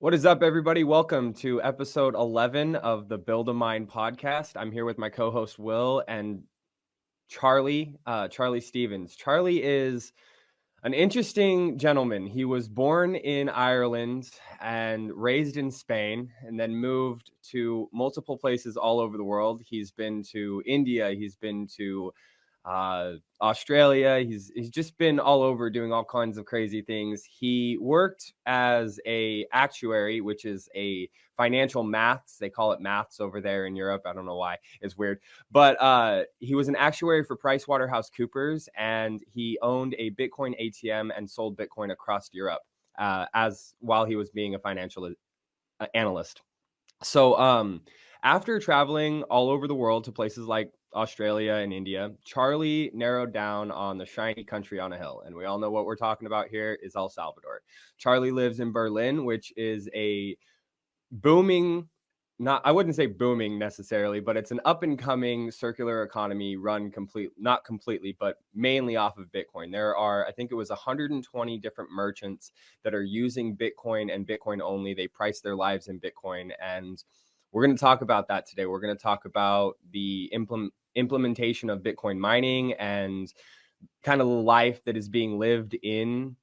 What is up, everybody? Welcome to episode 11 of the Build a Mind podcast. I'm here with my co-host Will and Charlie Stevens. Charlie is an interesting gentleman. He was born in Ireland and raised in Spain, and then moved to multiple places all over the world. He's been to India. He's been to Australia. He's just been all over doing all kinds of crazy things. He worked as a actuary, which is a financial maths. They call it maths over there in Europe. I don't know why. It's weird. But he was an actuary for PricewaterhouseCoopers, and he owned a Bitcoin ATM and sold Bitcoin across Europe as while he was being a financial analyst. So after traveling all over the world to places like Australia and India, Charlie narrowed down on the shiny country on a hill. And we all know what we're talking about here is El Salvador. Charlie lives in Berlin, which is a booming, I wouldn't say booming necessarily, but it's an up and coming circular economy run not completely, but mainly off of Bitcoin. There are, I think it was 120 different merchants that are using Bitcoin and Bitcoin only. They price their lives in Bitcoin. And we're going to talk about that today. We're going to talk about the implementation of Bitcoin mining and kind of the life that is being lived in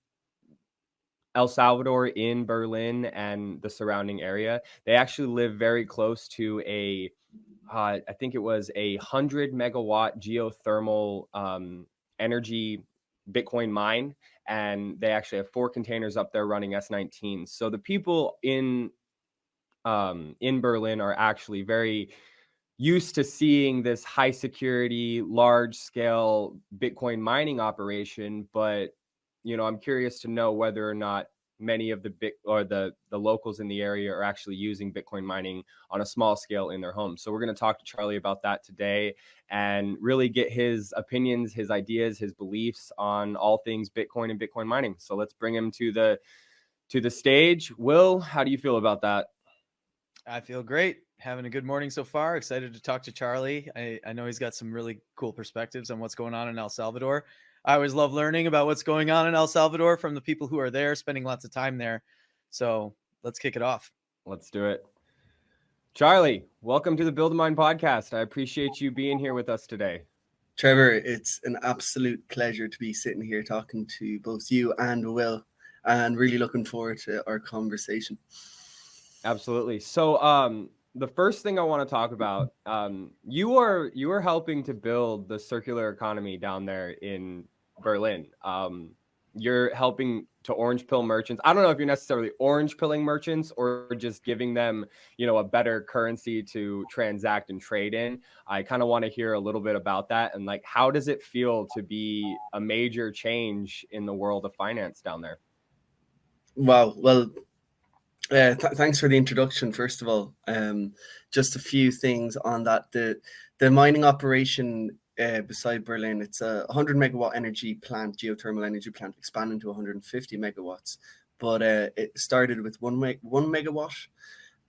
El Salvador, in Berlin and the surrounding area. They actually live very close to I think it was 100 megawatt geothermal energy Bitcoin mine. And they actually have 4 containers up there running S19. So the people in Berlin are actually very used to seeing this high security, large scale Bitcoin mining operation. But, I'm curious to know whether or not many of the locals in the area are actually using Bitcoin mining on a small scale in their homes. So we're going to talk to Charlie about that today and really get his opinions, his ideas, his beliefs on all things Bitcoin and Bitcoin mining. So let's bring him to the stage. Will, how do you feel about that? I feel great. Having a good morning so far. Excited to talk to Charlie. I know he's got some really cool perspectives on what's going on in El Salvador. I always love learning about what's going on in El Salvador from the people who are there, spending lots of time there. So let's kick it off. Let's do it. Charlie, welcome to the Build a Mind podcast. I appreciate you being here with us today. Trevor, it's an absolute pleasure to be sitting here talking to both you and Will, and really looking forward to our conversation. Absolutely. So the first thing I want to talk about, you are helping to build the circular economy down there in Berlin. You're helping to orange pill merchants. I don't know if you're necessarily orange pilling merchants or just giving them, a better currency to transact and trade in. I kind of want to hear a little bit about that. And how does it feel to be a major change in the world of finance down there? Wow. Well, thanks for the introduction, first of all. Just a few things on that. The mining operation beside Berlin, it's a 100 megawatt energy plant, geothermal energy plant, expanding to 150 megawatts. But it started with one megawatt,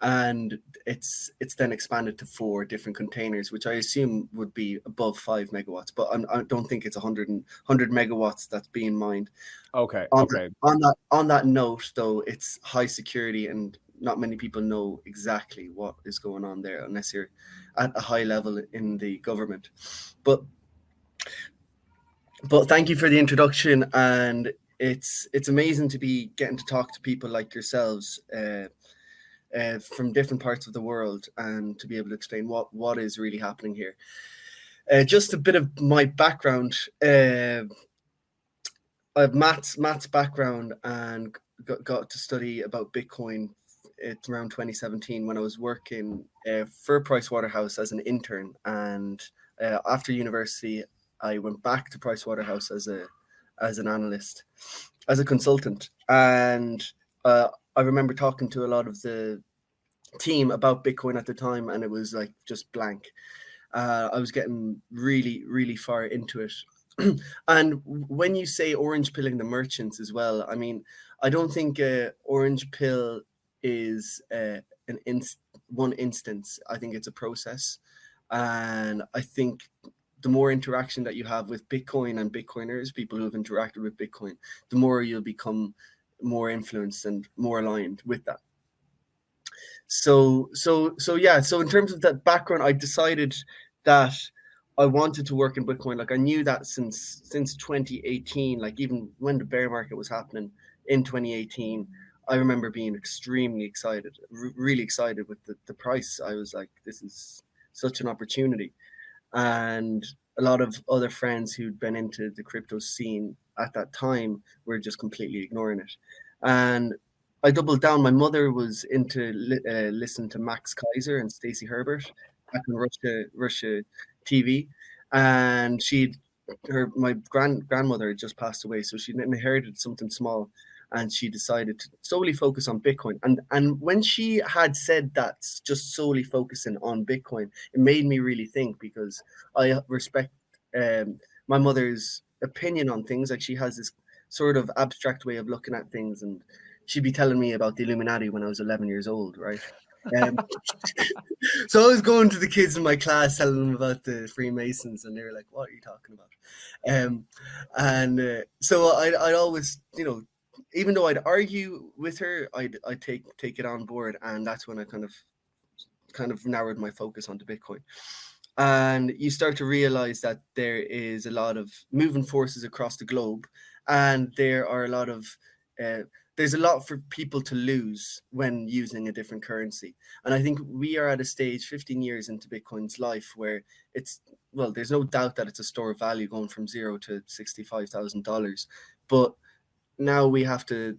and it's then expanded to 4 different containers, which I assume would be above 5 megawatts. But I don't think it's 100 megawatts that's being mined. Okay. On that note, though, it's high security, and not many people know exactly what is going on there unless you're at a high level in the government. But thank you for the introduction, and it's amazing to be getting to talk to people like yourselves from different parts of the world, and to be able to explain what is really happening here. Just a bit of my background. I have maths background, and got to study about Bitcoin around 2017 when I was working for Pricewaterhouse as an intern. And after university, I went back to Pricewaterhouse as an analyst, as a consultant. And I remember talking to a lot of the team about Bitcoin at the time, and it was just blank. I was getting really, really far into it. And when you say orange pilling the merchants as well, I mean, I don't think orange pill is one instance. I think it's a process. And I think the more interaction that you have with Bitcoin and Bitcoiners, people who have interacted with Bitcoin, the more you'll become more influenced and more aligned with that. Yeah. So in terms of that background, I decided that I wanted to work in Bitcoin. Like I knew that since 2018, like even when the bear market was happening in 2018, I remember being extremely excited, really excited with the price. I was like, this is such an opportunity. And a lot of other friends who'd been into the crypto scene at that time were just completely ignoring it. And I doubled down. My mother was into listening to Max Kaiser and Stacey Herbert back on Russia TV, and my grandmother had just passed away, so she inherited something small, and she decided to solely focus on Bitcoin. And when she had said that, just solely focusing on Bitcoin, it made me really think, because I respect my mother's opinion on things. Like she has this sort of abstract way of looking at things, and she'd be telling me about the Illuminati when I was 11 years old, right? Um, so I was going to the kids in my class telling them about the Freemasons, and they were like, "What are you talking about?" So I'd always, even though I'd argue with her, I'd take it on board, and that's when I kind of narrowed my focus onto Bitcoin. And you start to realize that there is a lot of moving forces across the globe, and there's a lot for people to lose when using a different currency. And I think we are at a stage 15 years into Bitcoin's life where there's no doubt that it's a store of value going from zero to $65,000, but now we have to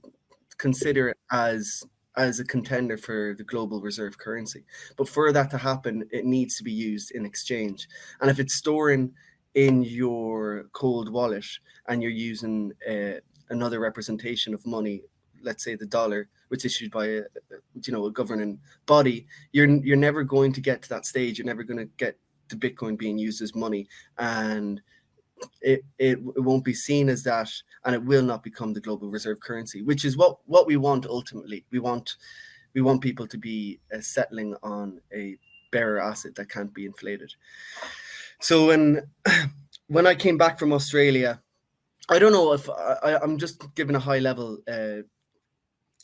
consider it as a contender for the global reserve currency. But for that to happen, it needs to be used in exchange. And if it's storing in your cold wallet and you're using another representation of money, let's say the dollar, which is issued by a governing body, you're never going to get to that stage. You're never going to get to Bitcoin being used as money, and it won't be seen as that, and it will not become the global reserve currency, which is what we want ultimately. We want people to be settling on a bearer asset that can't be inflated. So when I came back from Australia, I don't know if I'm just giving a high level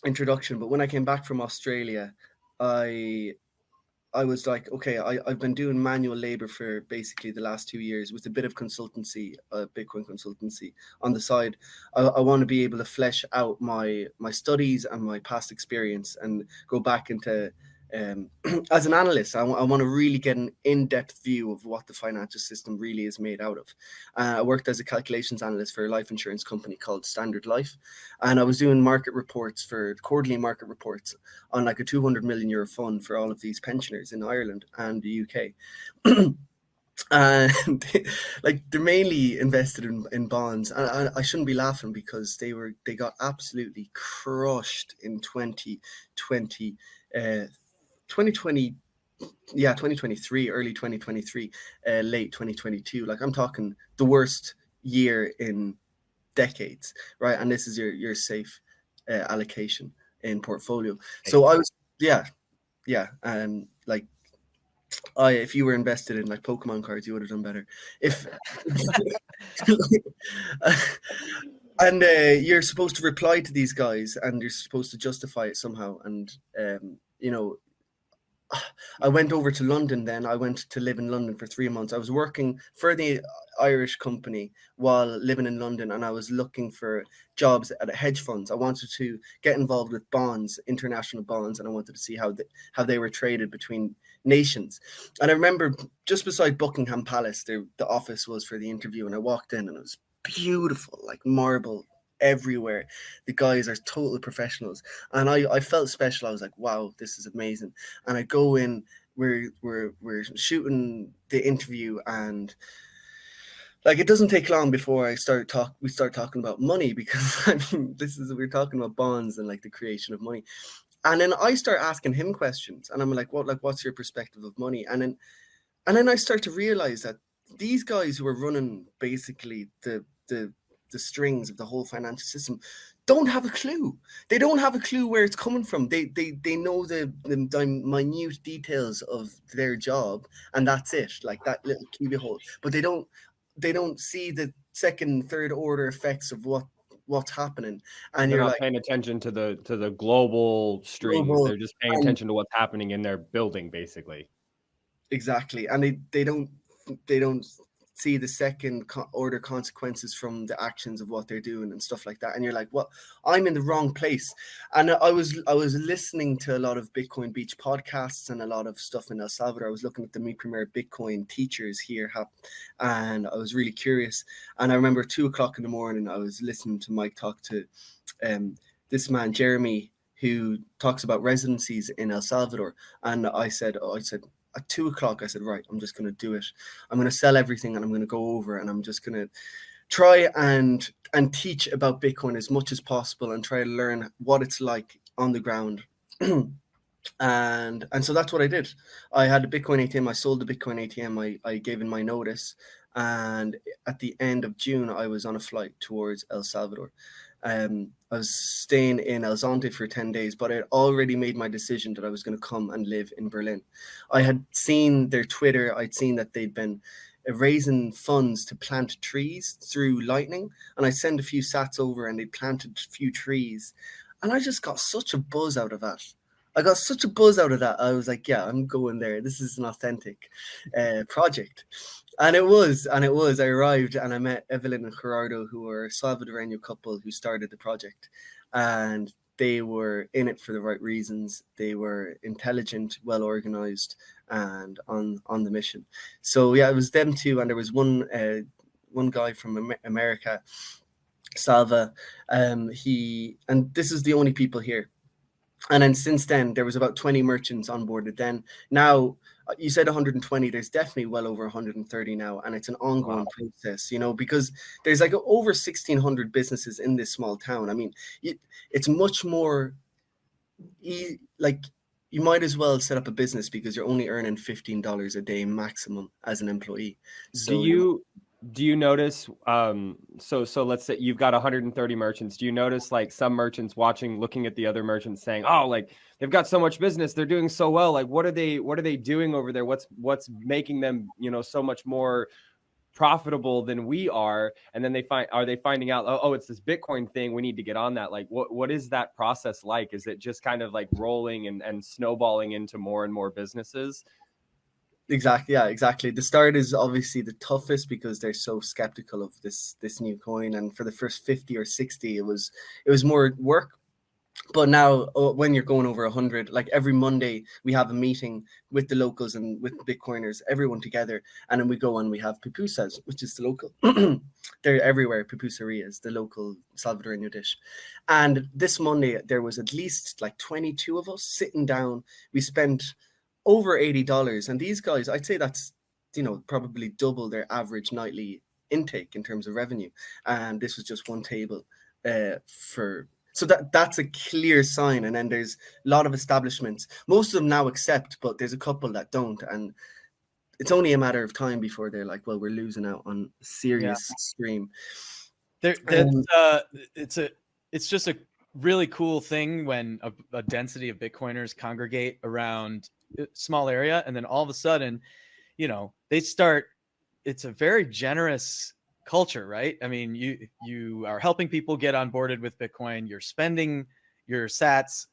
introduction, but when I came back from Australia, I was like, okay, I've been doing manual labor for basically the last 2 years with a bit of consultancy, Bitcoin consultancy on the side. I want to be able to flesh out my studies and my past experience and go back into as an analyst. I want to really get an in-depth view of what the financial system really is made out of. I worked as a calculations analyst for a life insurance company called Standard Life, and I was doing quarterly market reports on like a 200 million euro fund for all of these pensioners in Ireland and the UK. And like they're mainly invested in bonds, and I shouldn't be laughing because they got absolutely crushed in 2020 2023, early 2023, late 2022. Like I'm talking the worst year in decades, right? And this is your safe allocation in portfolio. So I was, yeah, like if you were invested in like Pokemon cards, you would have done better. If and you're supposed to reply to these guys, and you're supposed to justify it somehow. And I went over to London then. I went to live in London for 3 months. I was working for the Irish company while living in London, and I was looking for jobs at a hedge funds. I wanted to get involved with bonds, international bonds, and I wanted to see how they were traded between nations. And I remember just beside Buckingham Palace, the office was for the interview, and I walked in and it was beautiful, like marble everywhere. The guys are total professionals, and I felt special. I was like, wow, this is amazing. And I go in, we're shooting the interview, and like it doesn't take long before we start talking about money, because I mean we're talking about bonds and like the creation of money. And then I start asking him questions, and I'm like, what's your perspective of money? And then I start to realize that these guys who are running basically the strings of the whole financial system don't have a clue. They don't have a clue where it's coming from. They know the minute details of their job, and that's it, like that little cubbyhole. But they don't see the second, third order effects of what what's happening, and They're you're not like paying attention to the global strings. global, They're just paying and attention to what's happening in their building, basically. exactly, and they don't see the second order consequences from the actions of what they're doing and stuff like that. And you're like, well, I'm in the wrong place. And I was listening to a lot of Bitcoin Beach podcasts and a lot of stuff in El Salvador. I was looking at the Mi Primer Bitcoin teachers here, and I was really curious. And I remember 2 o'clock in the morning, I was listening to Mike talk to this man Jeremy, who talks about residencies in El Salvador. And I said at 2 o'clock, I said, right, I'm just going to do it. I'm going to sell everything and I'm going to go over and I'm just going to try and teach about Bitcoin as much as possible and try to learn what it's like on the ground. and so that's what I did. I had a Bitcoin ATM. I sold the Bitcoin ATM. I gave in my notice. And at the end of June, I was on a flight towards El Salvador. I was staying in El Zonte for 10 days, but I had already made my decision that I was going to come and live in Berlin. I had seen their Twitter. I'd seen that they'd been raising funds to plant trees through Lightning, and I sent a few sats over and they planted a few trees. And I just got such a buzz out of that. I got such a buzz out of that. I was like, yeah, I'm going there. This is an authentic project. And it was. I arrived and I met Evelyn and Gerardo, who are a Salvadoreño couple who started the project. And they were in it for the right reasons. They were intelligent, well organized, and on the mission. So yeah, it was them two. And there was one guy from America, Salva. And this is the only people here. And then since then, there was about 20 merchants onboarded. Then now, you said 120. There's definitely well over 130 now, and it's an ongoing process. Because there's like over 1,600 businesses in this small town. I mean, it's much more. Like, you might as well set up a business because you're only earning $15 a day maximum as an employee. So Do you notice so let's say you've got 130 merchants. Do you notice like some merchants looking at the other merchants saying, oh, like they've got so much business, they're doing so well, like what are they doing over there, what's making them so much more profitable than we are? And then are they finding out, oh, it's this Bitcoin thing, we need to get on that? Like what is that process like? Is it just kind of like rolling and snowballing into more and more businesses? Exactly. Yeah, exactly. The start is obviously the toughest because they're so skeptical of this new coin. And for the first 50 or 60, it was more work. But now when you're going over 100, like every Monday, we have a meeting with the locals and with Bitcoiners, everyone together. And then we go and we have pupusas, which is the local. They're everywhere. Pupuserias, the local Salvadoreño dish. And this Monday, there was at least like 22 of us sitting down. We spent over $80, and these guys, I'd say that's probably double their average nightly intake in terms of revenue. And this was just one table so that's a clear sign. And then there's a lot of establishments. Most of them now accept, but there's a couple that don't, and it's only a matter of time before they're like, well, we're losing out on serious stream. It's just a really cool thing when a density of Bitcoiners congregate around a small area, and then all of a sudden, they start. It's a very generous culture, right? I mean, you are helping people get onboarded with Bitcoin. You're spending your sats,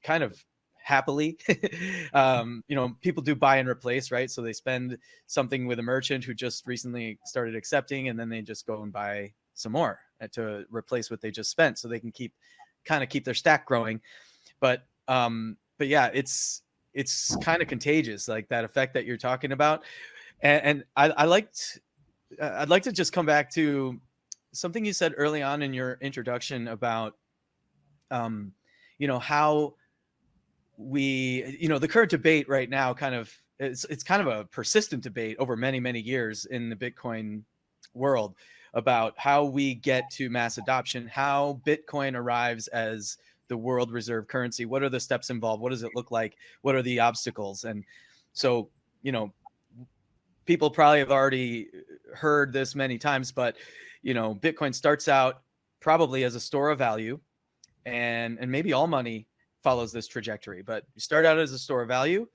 kind of happily. People do buy and replace, right? So they spend something with a merchant who just recently started accepting, and then they just go and buy some more to replace what they just spent, so they can keep their stack growing. But yeah, it's kind of contagious, like that effect that you're talking about. And I'd like to just come back to something you said early on in your introduction about, how we, the current debate right now it's kind of a persistent debate over many, many years in the Bitcoin world about how we get to mass adoption, how Bitcoin arrives as the world reserve currency. What are the steps involved? What does it look like? What are the obstacles? And so, people probably have already heard this many times, but Bitcoin starts out probably as a store of value, and maybe all money follows this trajectory, but you start out as a store of value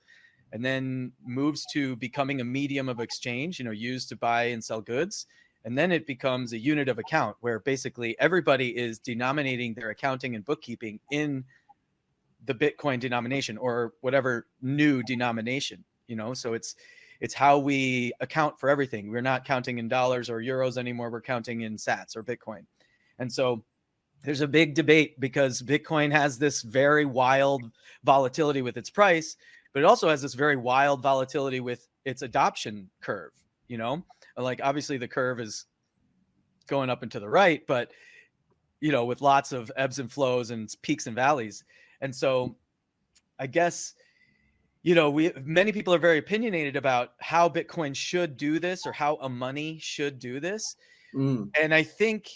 and then moves to becoming a medium of exchange, used to buy and sell goods. And then it becomes a unit of account where basically everybody is denominating their accounting and bookkeeping in the Bitcoin denomination or whatever new denomination, so it's how we account for everything. We're not counting in dollars or euros anymore. We're counting in sats or Bitcoin. And so there's a big debate because Bitcoin has this very wild volatility with its price, but it also has this very wild volatility with its adoption curve, like obviously the curve is going up and to the right, but with lots of ebbs and flows and peaks and valleys. And so I guess, many people are very opinionated about how Bitcoin should do this or how a money should do this. And I think,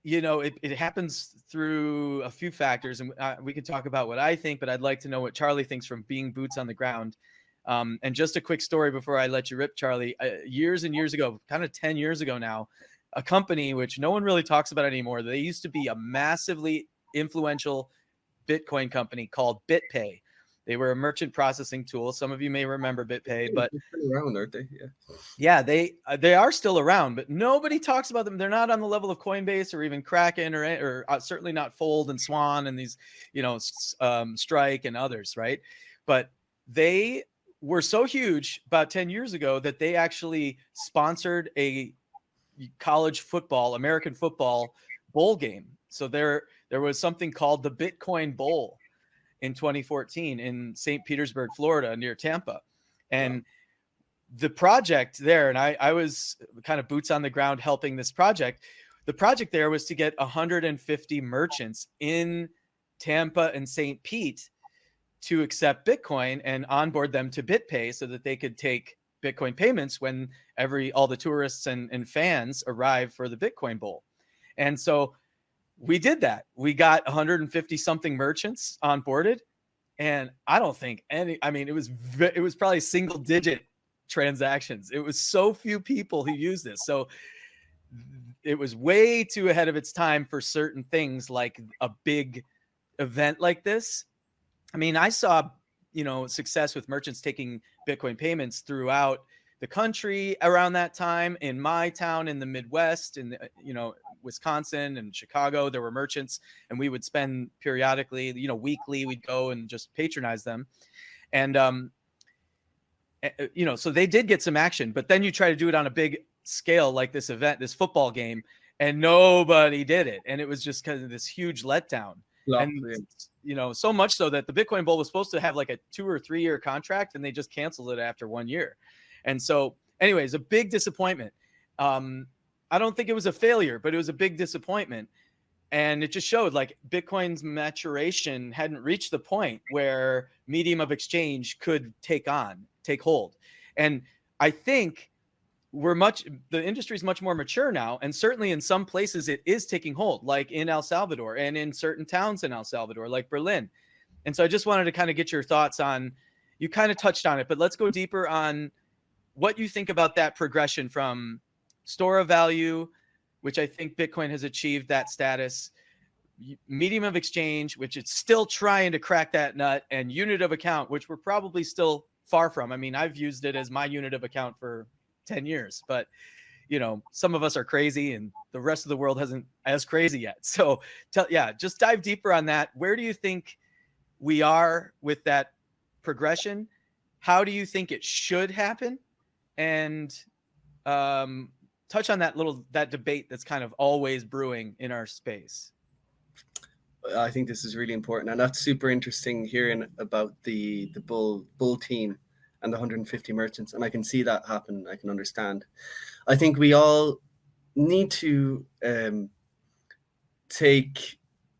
it happens through a few factors, and we can talk about what I think, but I'd like to know what Charlie thinks from being boots on the ground. And just a quick story before I let you rip, Charlie. Years and years ago, kind of 10 years ago now, a company which no one really talks about anymore, they used to be a massively influential Bitcoin company called BitPay. They were a merchant processing tool. Some of you may remember BitPay, but they're still around, aren't they? Yeah, they are still around, but nobody talks about them. They're not on the level of Coinbase or even Kraken or certainly not Fold and Swan and these, Strike and others, right? But they were so huge about 10 years ago that they actually sponsored a college football, American football bowl game. So there was something called the Bitcoin Bowl in 2014 in St. Petersburg, Florida, near Tampa. And the project there, and I was kind of boots on the ground helping this project. The project there was to get 150 merchants in Tampa and St. Pete to accept Bitcoin and onboard them to BitPay so that they could take Bitcoin payments when all the tourists and fans arrive for the Bitcoin Bowl. And so we did that. We got 150 something merchants onboarded, and I don't think it was probably single digit transactions. It was so few people who used this. So it was way too ahead of its time for certain things like a big event like this. I saw, success with merchants taking Bitcoin payments throughout the country around that time. In my town in the Midwest, in Wisconsin and Chicago, there were merchants, and we would spend periodically, weekly, we'd go and just patronize them. And, so they did get some action, but then you try to do it on a big scale, like this event, this football game, and nobody did it. And it was just kind of this huge letdown. And, so much so that the Bitcoin Bowl was supposed to have like a 2 or 3 year contract, and they just canceled it after 1 year. And so anyways, a big disappointment. I don't think it was a failure, but it was a big disappointment. And it just showed like Bitcoin's maturation hadn't reached the point where medium of exchange could take hold. And I think the industry is much more mature now. And certainly in some places it is taking hold, like in El Salvador and in certain towns in El Salvador, like Berlin. And so I just wanted to kind of get your thoughts on, you kind of touched on it, but let's go deeper on what you think about that progression from store of value, which I think Bitcoin has achieved that status, medium of exchange, which it's still trying to crack that nut, and unit of account, which we're probably still far from. I've used it as my unit of account for 10 years, but some of us are crazy and the rest of the world hasn't as crazy yet. So just dive deeper on that. Where do you think we are with that progression? How do you think it should happen? And touch on that debate that's kind of always brewing in our space. I think this is really important, and that's super interesting hearing about the bull team and the 150 merchants, and I can see that happen. I can understand. I think we all need to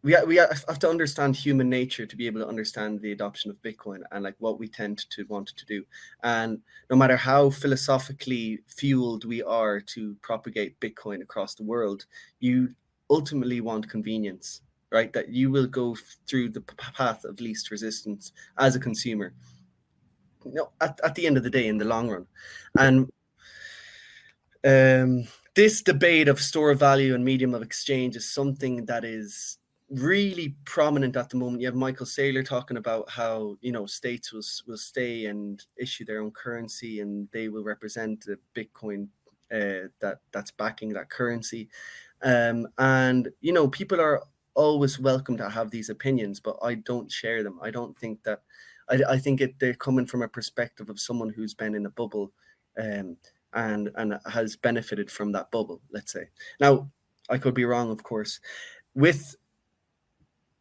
we have to understand human nature to be able to understand the adoption of Bitcoin and like what we tend to want to do. And no matter how philosophically fueled we are to propagate Bitcoin across the world, you ultimately want convenience, right? That you will go through the path of least resistance as a consumer, at the end of the day, in the long run. And this debate of store of value and medium of exchange is something that is really prominent at the moment. You have Michael Saylor talking about how states will stay and issue their own currency, and they will represent the Bitcoin that's backing that currency. And people are always welcome to have these opinions, but I don't share them. I don't think that. I think they're coming from a perspective of someone who's been in a bubble, and has benefited from that bubble. Let's say. Now, I could be wrong, of course. With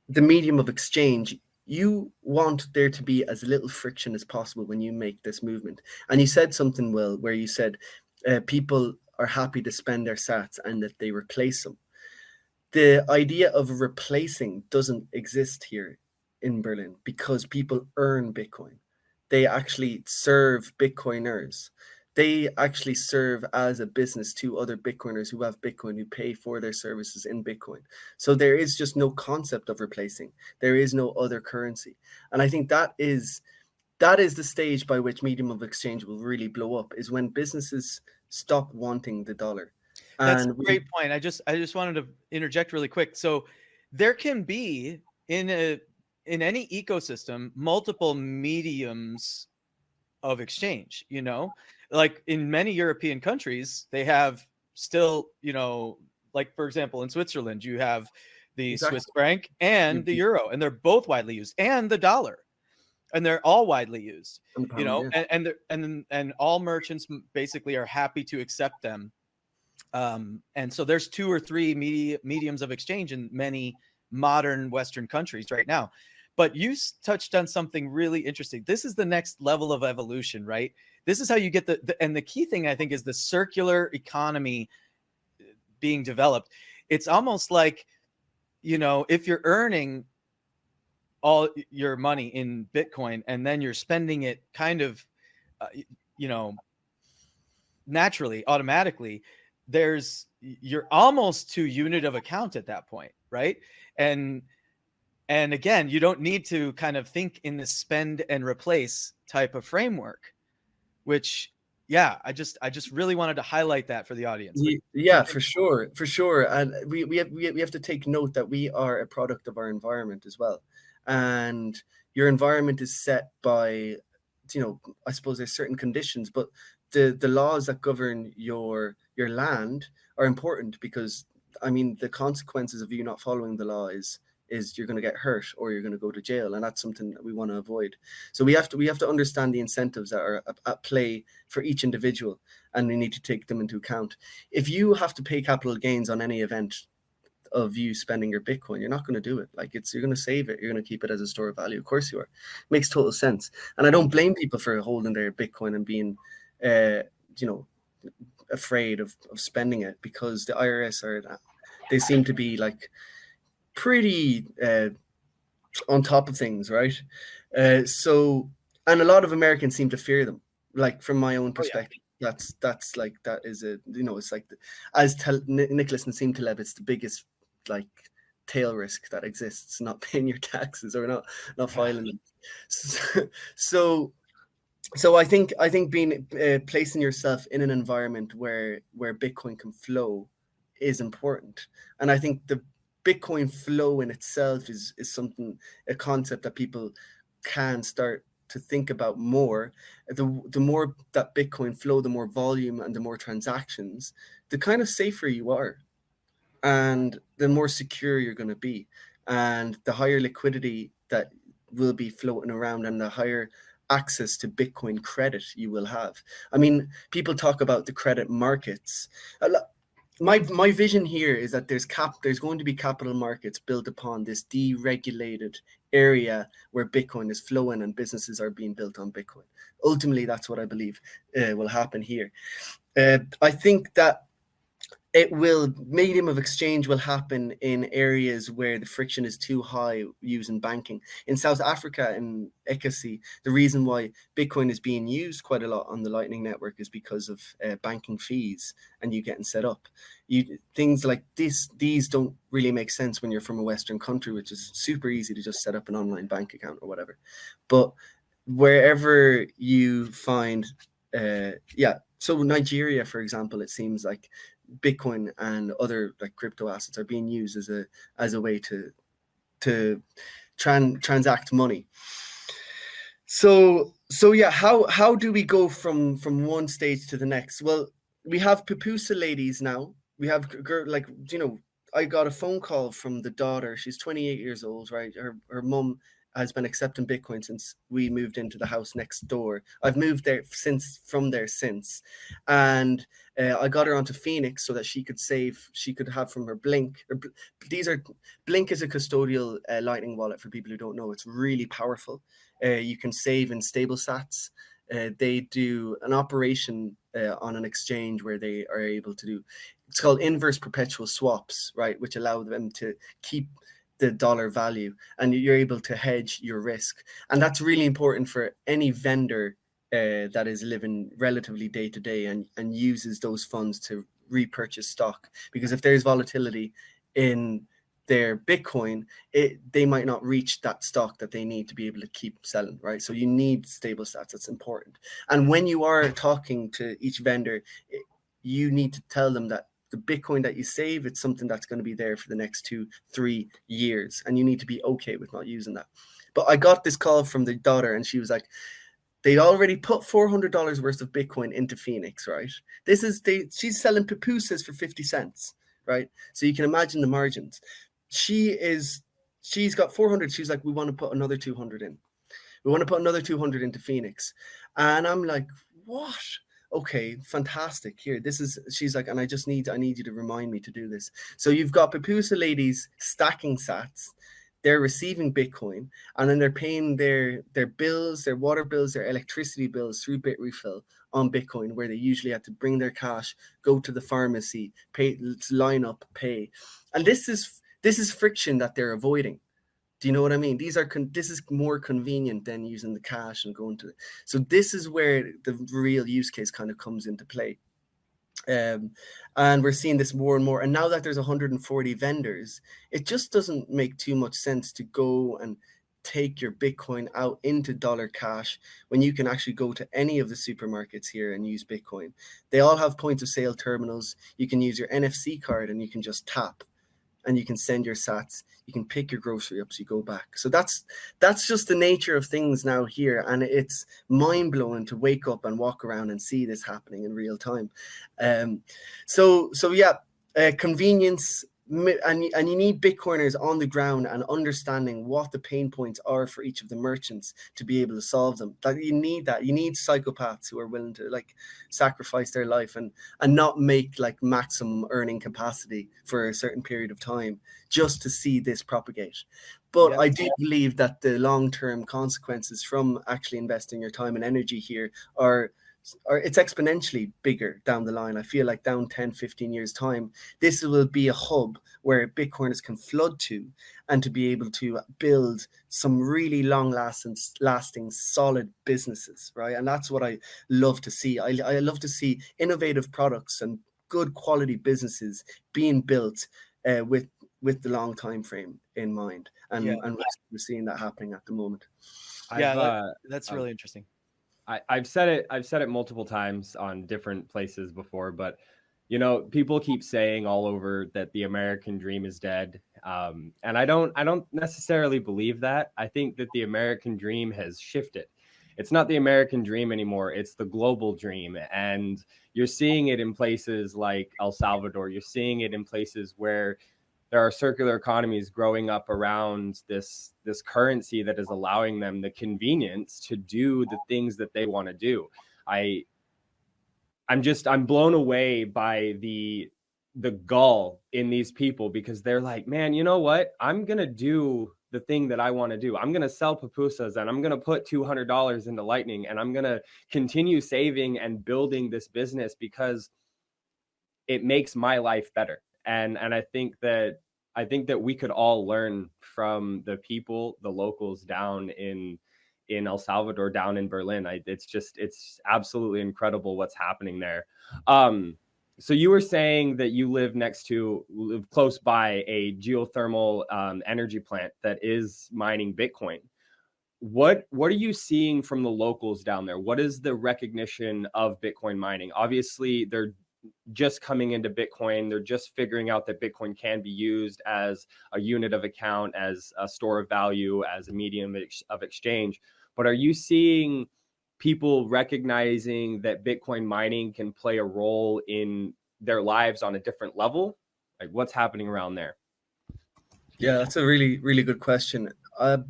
the medium of exchange, you want there to be as little friction as possible when you make this movement. And you said something, Will, where you said people are happy to spend their sats and that they replace them. The idea of replacing doesn't exist here in Berlin because people earn Bitcoin. They actually serve Bitcoiners. They actually serve as a business to other Bitcoiners who have Bitcoin, who pay for their services in Bitcoin. So there is just no concept of replacing. There is no other currency. And I think that is the stage by which medium of exchange will really blow up, is when businesses stop wanting the dollar. That's a great point. I just wanted to interject really quick. So there can be in any ecosystem multiple mediums of exchange, like in many European countries, they have still, like for example, in Switzerland, you have the Swiss franc and the euro, and they're both widely used, and the dollar, and they're all widely used, and all merchants basically are happy to accept them. And so there's 2 or 3 mediums of exchange in many modern Western countries right now. But you touched on something really interesting. This is the next level of evolution, right? This is how you get and the key thing, I think, is the circular economy being developed. It's almost like, if you're earning all your money in Bitcoin and then you're spending it kind of, naturally, automatically, you're almost to unit of account at that point, right? And again, you don't need to kind of think in the spend and replace type of framework, which, I just really wanted to highlight that for the audience. Yeah, for sure. And we have to take note that we are a product of our environment as well. And your environment is set by, I suppose there's certain conditions, but the laws that govern your land are important, because the consequences of you not following the law is you're going to get hurt or you're going to go to jail, and that's something that we want to avoid. So we have to understand the incentives that are at play for each individual, and we need to take them into account. If you have to pay capital gains on any event of you spending your Bitcoin, you're not going to do it. You're going to save it. You're going to keep it as a store of value. Of course you are. Makes total sense. And I don't blame people for holding their Bitcoin and being, afraid of spending it, because the IRS they seem to be pretty on top of things, right? So, and a lot of Americans seem to fear them. From my own perspective, that's that is it's as Nicholas Nassim Taleb, it's the biggest tail risk that exists, not paying your taxes or not filing them. So I think being placing yourself in an environment where Bitcoin can flow is important. And I think the Bitcoin flow in itself is a concept that people can start to think about more. The more that Bitcoin flow, the more volume and the more transactions, the kind of safer you are, and the more secure you're going to be, and the higher liquidity that will be floating around, and the higher access to Bitcoin credit you will have. People talk about the credit markets. My vision here is that there's going to be capital markets built upon this deregulated area where Bitcoin is flowing and businesses are being built on Bitcoin. Ultimately, that's what I believe will happen here. I think that medium of exchange will happen in areas where the friction is too high using banking. In South Africa, in Ekasi, the reason why Bitcoin is being used quite a lot on the Lightning Network is because of banking fees and you getting set up. Things like these don't really make sense when you're from a Western country, which is super easy to just set up an online bank account or whatever. But wherever you find, so Nigeria, for example, it seems like Bitcoin and other crypto assets are being used as a way to transact money. So yeah, how do we go from one stage to the next? Well, we have pupusa ladies now. We have like, I got a phone call from the daughter. She's 28 years old, right? Her mum has been accepting Bitcoin since we moved into the house next door. I've moved there from there since, and I got her onto Phoenix so that she could save. She could have from her Blink. Blink is a custodial Lightning wallet for people who don't know. It's really powerful. You can save in stable sats. They do an operation on an exchange where they are able to do, it's called inverse perpetual swaps, right, which allow them to keep the dollar value, and you're able to hedge your risk. And that's really important for any vendor that is living relatively day to day and uses those funds to repurchase stock, because if there's volatility in their Bitcoin, they might not reach that stock that they need to be able to keep selling, right? So you need stable stats. That's important. And when you are talking to each vendor, you need to tell them that the Bitcoin that you save, it's something that's going to be there for the next 2-3 years, and you need to be okay with not using that. But I got this call from the daughter, and she was like, they'd already put $400 worth of Bitcoin into Phoenix, right? She's selling pupusas for 50 cents, right? So you can imagine the margins. She's got 400. She's like, we want to put another 200 in. We want to put another 200 into Phoenix. And I'm like, what? Okay, fantastic. Here, she's like, and I need you to remind me to do this. So you've got pupusa ladies stacking sats. They're receiving Bitcoin, and then they're paying their bills, their water bills, their electricity bills through Bitrefill on Bitcoin, where they usually have to bring their cash, go to the pharmacy, pay, line up, pay. And this is friction that they're avoiding. Do you know what I mean? This is more convenient than using the cash and going to. So this is where the real use case kind of comes into play. And we're seeing this more and more. And now that there's 140 vendors, it just doesn't make too much sense to go and take your Bitcoin out into dollar cash when you can actually go to any of the supermarkets here and use Bitcoin. They all have point of sale terminals. You can use your NFC card and you can just tap, and you can send your sats. You can pick your grocery up so you go back. So that's just the nature of things now here, and it's mind-blowing to wake up and walk around and see this happening in real time. So yeah, convenience, and you need Bitcoiners on the ground and understanding what the pain points are for each of the merchants to be able to solve them. That you need psychopaths who are willing to like sacrifice their life and not make like maximum earning capacity for a certain period of time just to see this propagate. But I do believe that the long-term consequences from actually investing your time and energy here are it's exponentially bigger down the line. I feel like down 10-15 years time, this will be a hub where Bitcoiners can flood to, and to be able to build some really long lasting solid businesses, right? And that's what I love to see. I love to see innovative products and good quality businesses being built with the long time frame in mind, and we're seeing that happening at the moment. That's really interesting. I've said it multiple times on different places before, but people keep saying all over that the American dream is dead, and I don't necessarily believe that. I think that the American dream has shifted. It's not the American dream anymore. It's the global dream, and you're seeing it in places like El Salvador. You're seeing it in places where there are circular economies growing up around this currency that is allowing them the convenience to do the things that they want to do. I'm blown away by the gall in these people, because they're like, man, you know what? I'm going to do the thing that I want to do. I'm going to sell pupusas, and I'm going to put $200 into Lightning, and I'm going to continue saving and building this business because it makes my life better. And I think that we could all learn from the people, the locals down in El Salvador, down in Berlin. It's absolutely incredible what's happening there. So you were saying that you live close by a geothermal energy plant that is mining Bitcoin. What are you seeing from the locals down there? What is the recognition of Bitcoin mining? Obviously, they're just coming into Bitcoin. They're just figuring out that Bitcoin can be used as a unit of account, as a store of value, as a medium of exchange. But are you seeing people recognizing that Bitcoin mining can play a role in their lives on a different level? Like, what's happening around there? Yeah, that's a really, really good question.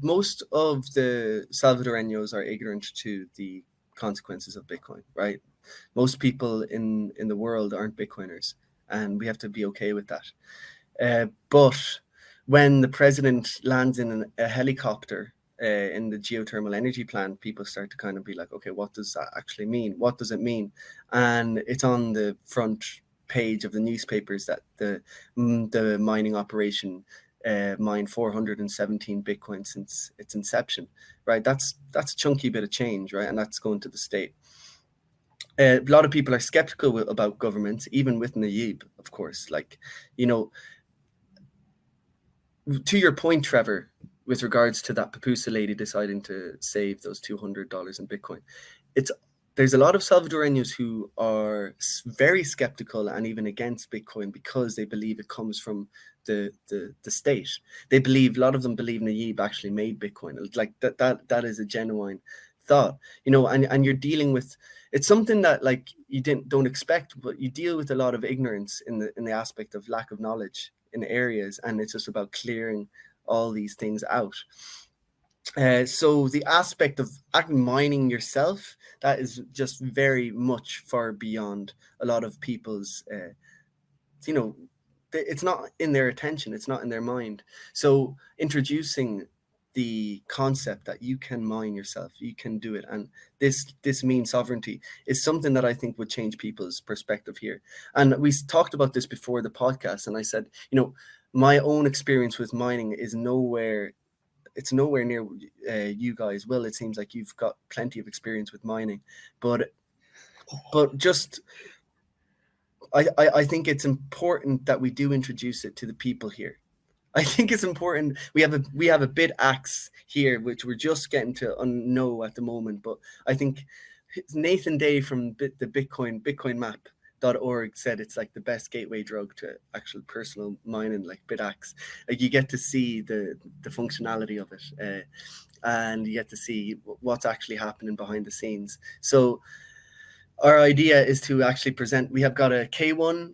Most of the Salvadoreños are ignorant to the consequences of Bitcoin, right? Most people in the world aren't Bitcoiners, and we have to be okay with that. But when the president lands in a helicopter in the geothermal energy plant, people start to kind of be like, okay, what does that actually mean? What does it mean? And it's on the front page of the newspapers that the mining operation mined 417 Bitcoin since its inception, right? That's a chunky bit of change, right? And that's going to the state. A lot of people are skeptical about governments, even with Nayib, of course. Like, to your point, Trevor, with regards to that Papusa lady deciding to save those $200 in Bitcoin, there's a lot of Salvadoreños who are very skeptical and even against Bitcoin because they believe it comes from the state. A lot of them believe Nayib actually made Bitcoin. Like that is a genuine thought, and you're dealing with, it's something that like you don't expect, but you deal with a lot of ignorance in the aspect of lack of knowledge in areas, and it's just about clearing all these things out. So the aspect of mining yourself, that is just very much far beyond a lot of people's, it's not in their attention, it's not in their mind. So introducing the concept that you can mine yourself, you can do it, and this means sovereignty, is something that I think would change people's perspective here. And we talked about this before the podcast, and I said, my own experience with mining is nowhere near you guys. Will, it seems like you've got plenty of experience with mining, but just I think it's important that we do introduce it to the people here. I think it's important. We have a bit axe here, which we're just getting to know at the moment. But I think Nathan Day from the bitcoinmap.org said it's like the best gateway drug to actual personal mining, like BitAxe. Like you get to see the functionality of it, and you get to see what's actually happening behind the scenes. So our idea is to actually present. We have got a K1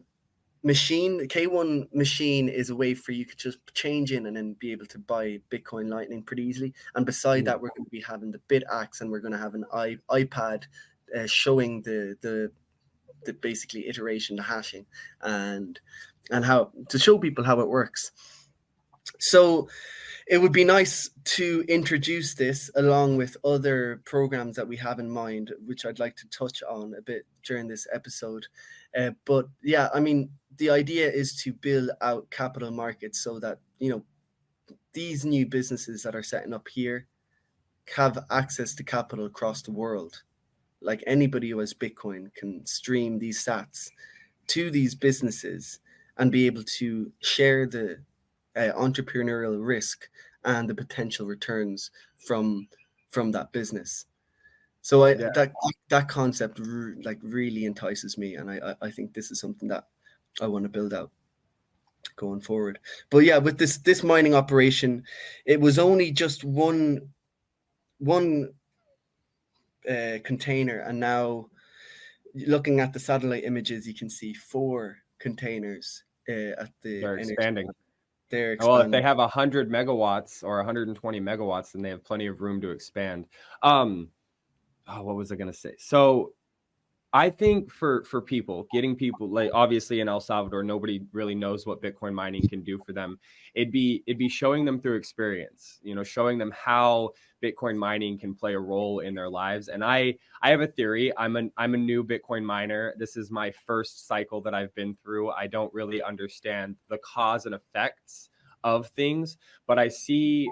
machine. The K1 machine is a way for you to just change in and then be able to buy Bitcoin Lightning pretty easily. And beside that, we're going to be having the BitAxe, and we're going to have an iPad showing the basically iteration, the hashing, and how to show people how it works. So it would be nice to introduce this along with other programs that we have in mind, which I'd like to touch on a bit during this episode. But yeah, I mean, the idea is to build out capital markets so that, these new businesses that are setting up here have access to capital across the world. Like anybody who has Bitcoin can stream these sats to these businesses and be able to share the entrepreneurial risk and the potential returns from that business. So that concept really entices me, and I think this is something that I want to build out going forward. But yeah, with this mining operation, it was only just one container, and now looking at the satellite images, you can see 4 containers at the They're energy. expanding. They're expanding. Well, if they have 100 megawatts or 120 megawatts, then they have plenty of room to expand. What was I going to say? So I think for people, getting people, like obviously in El Salvador, nobody really knows what Bitcoin mining can do for them. It'd be showing them through experience, showing them how Bitcoin mining can play a role in their lives. And I have a theory. I'm a new Bitcoin miner. This is my first cycle that I've been through. I don't really understand the cause and effects of things, but I see,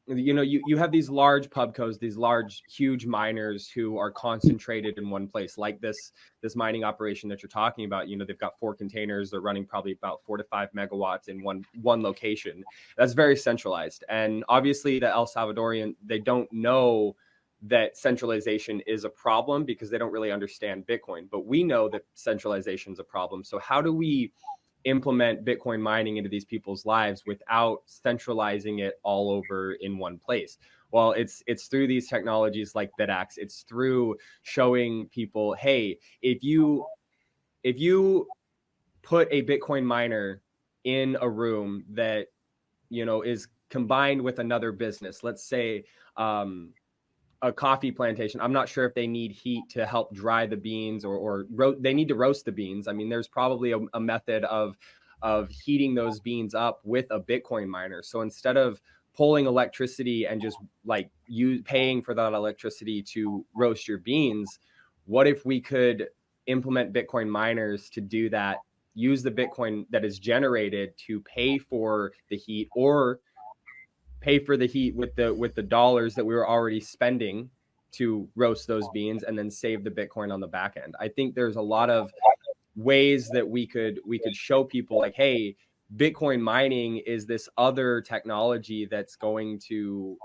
you have these large pubcos, these large, huge miners who are concentrated in one place, like this mining operation that you're talking about. They've got 4 containers. They're running probably about 4 to 5 megawatts in one location. That's very centralized. And obviously the El Salvadorian, they don't know that centralization is a problem because they don't really understand Bitcoin. But we know that centralization is a problem. So how do we implement Bitcoin mining into these people's lives without centralizing it all over in one place? Well, it's through these technologies like BitX. It's through showing people, hey, if you put a Bitcoin miner in a room that, is combined with another business, let's say a coffee plantation. I'm not sure if they need heat to help dry the beans, or they need to roast the beans. I mean, there's probably a method of heating those beans up with a Bitcoin miner. So instead of pulling electricity and just like you paying for that electricity to roast your beans, what if we could implement Bitcoin miners to do that, use the Bitcoin that is generated to pay for the heat, or pay for the heat with the dollars that we were already spending to roast those beans, and then save the Bitcoin on the back end. I think there's a lot of ways that we could show people like, hey, Bitcoin mining is this other technology that's going to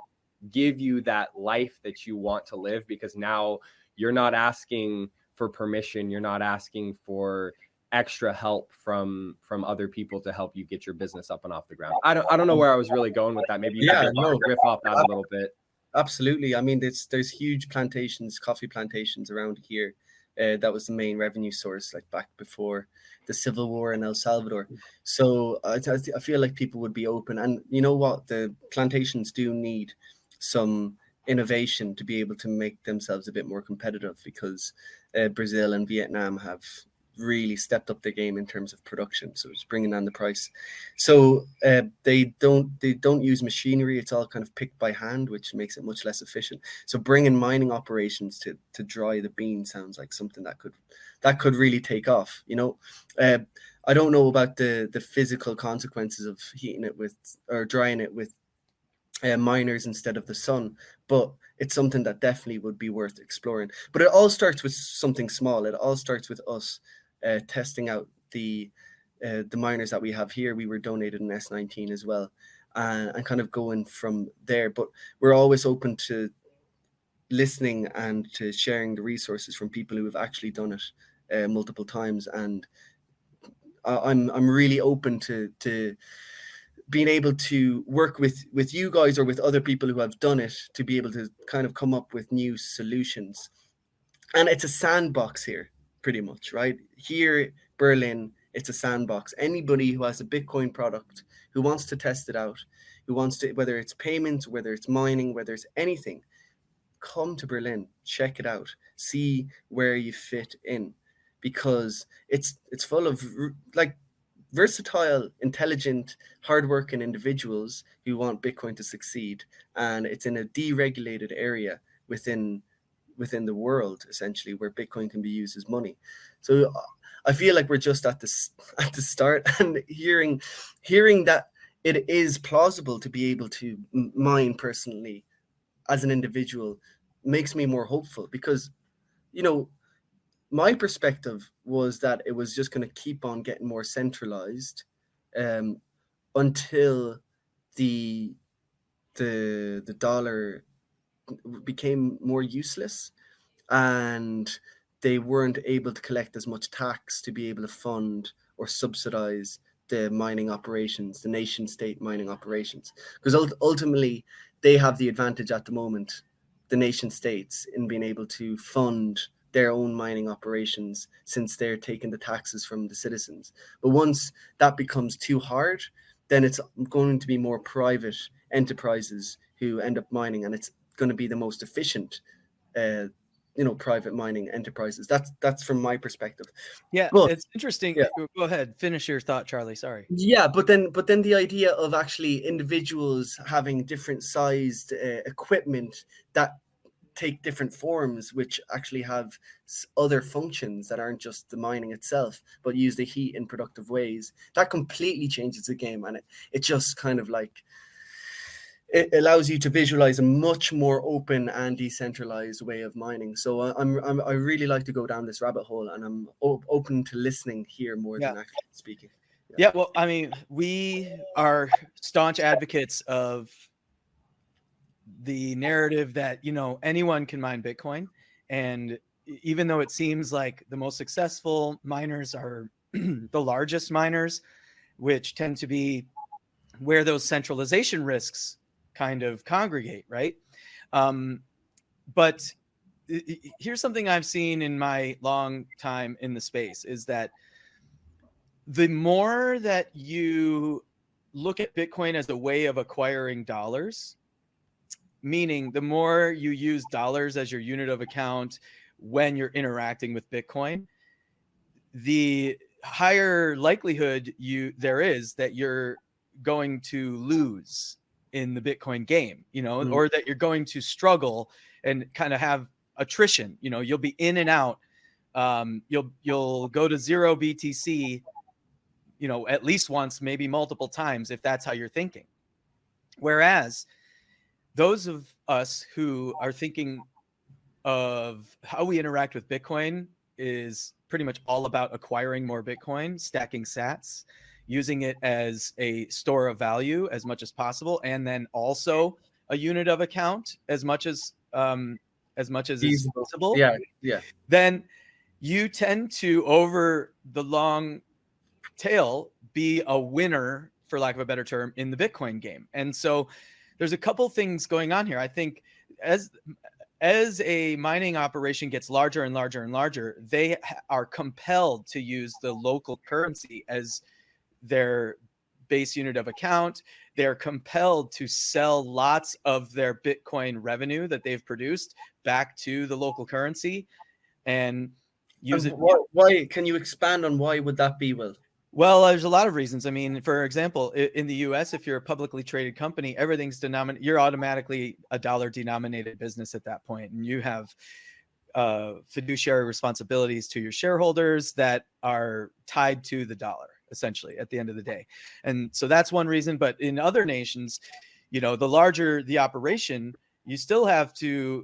give you that life that you want to live, because now you're not asking for permission, you're not asking for extra help from other people to help you get your business up and off the ground. I don't know where I was really going with that. Maybe you could riff off that a little bit. Absolutely. I mean, there's huge plantations, coffee plantations around here. That was the main revenue source, like back before the Civil War in El Salvador. So I feel like people would be open. And you know what? The plantations do need some innovation to be able to make themselves a bit more competitive, because Brazil and Vietnam have really stepped up their game in terms of production, so it's bringing down the price. So they don't use machinery. It's all kind of picked by hand, which makes it much less efficient. So bringing mining operations to dry the bean sounds like something that could really take off. I don't know about the physical consequences of heating it with or drying it with miners instead of the sun, but it's something that definitely would be worth exploring. But it all starts with something small. It all starts with us testing out the miners that we have here. We were donated an S19 as well, and kind of going from there. But we're always open to listening and to sharing the resources from people who have actually done it multiple times. And I'm really open to being able to work with you guys or with other people who have done it, to be able to kind of come up with new solutions. And it's a sandbox here, pretty much, right? Here, Berlin, it's a sandbox. Anybody who has a Bitcoin product, who wants to test it out, who wants to, whether it's payments, whether it's mining, whether it's anything, come to Berlin, check it out, see where you fit in, because it's full of like versatile, intelligent, hardworking individuals who want Bitcoin to succeed, and it's in a deregulated area within the world, essentially, where Bitcoin can be used as money. So I feel like we're just at the start, and hearing that it is plausible to be able to mine personally as an individual makes me more hopeful, because my perspective was that it was just going to keep on getting more centralized until the dollar became more useless, and they weren't able to collect as much tax to be able to fund or subsidize the mining operations, the nation state mining operations, because ultimately they have the advantage at the moment, the nation states, in being able to fund their own mining operations, since they're taking the taxes from the citizens. But once that becomes too hard, then it's going to be more private enterprises who end up mining, and it's going to be the most efficient private mining enterprises. That's from my perspective. Yeah, but it's interesting. Yeah. Go ahead, finish your thought, Charlie. Sorry. Yeah, but then the idea of actually individuals having different sized equipment that take different forms, which actually have other functions that aren't just the mining itself, but use the heat in productive ways, that completely changes the game. And it just kind of like, it allows you to visualize a much more open and decentralized way of mining. So I really like to go down this rabbit hole, and I'm open to listening here more than actually speaking. Yeah, well, I mean, we are staunch advocates of the narrative that, anyone can mine Bitcoin. And even though it seems like the most successful miners are the largest miners, which tend to be where those centralization risks kind of congregate, right? But here's something I've seen in my long time in the space is that the more that you look at Bitcoin as a way of acquiring dollars, meaning the more you use dollars as your unit of account when you're interacting with Bitcoin, the higher likelihood there is that you're going to lose in the Bitcoin game, or that you're going to struggle and kind of have attrition. You'll be in and out. You'll go to 0 BTC, at least once, maybe multiple times, if that's how you're thinking. Whereas those of us who are thinking of how we interact with Bitcoin is pretty much all about acquiring more Bitcoin, stacking sats, using it as a store of value as much as possible, and then also a unit of account as much as is possible. Yeah. Then you tend to, over the long tail, be a winner, for lack of a better term, in the Bitcoin game. And so there's a couple things going on here. I think as a mining operation gets larger and larger and larger, they are compelled to use the local currency as their base unit of account. They're compelled to sell lots of their Bitcoin revenue that they've produced back to the local currency and use it. Why? Can you expand on why would that be, Will? Well, there's a lot of reasons. I mean, for example, in the US, if you're a publicly traded company, everything's denominated. You're automatically a dollar denominated business at that point, and you have fiduciary responsibilities to your shareholders that are tied to the dollar, essentially, at the end of the day. And so that's one reason. But in other nations, the larger the operation, you still have to,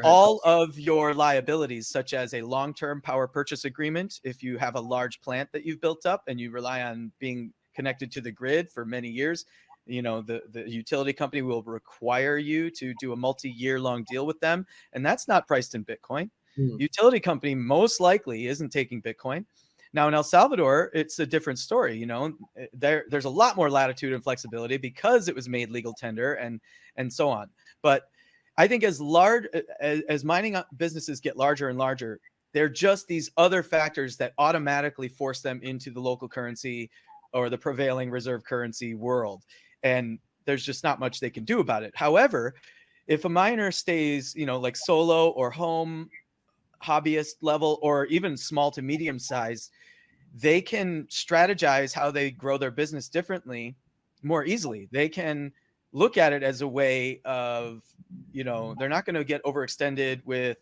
all of your liabilities, such as a long-term power purchase agreement. If you have a large plant that you've built up and you rely on being connected to the grid for many years, the utility company will require you to do a multi-year long deal with them. And that's not priced in Bitcoin. Utility company most likely isn't taking Bitcoin. Now in El Salvador, it's a different story. There's a lot more latitude and flexibility because it was made legal tender and so on. But I think as mining businesses get larger and larger, they're just these other factors that automatically force them into the local currency or the prevailing reserve currency world. And there's just not much they can do about it. However, if a miner stays, like solo or home, hobbyist level, or even small to medium size, they can strategize how they grow their business differently more easily. They can look at it as a way of, they're not going to get overextended with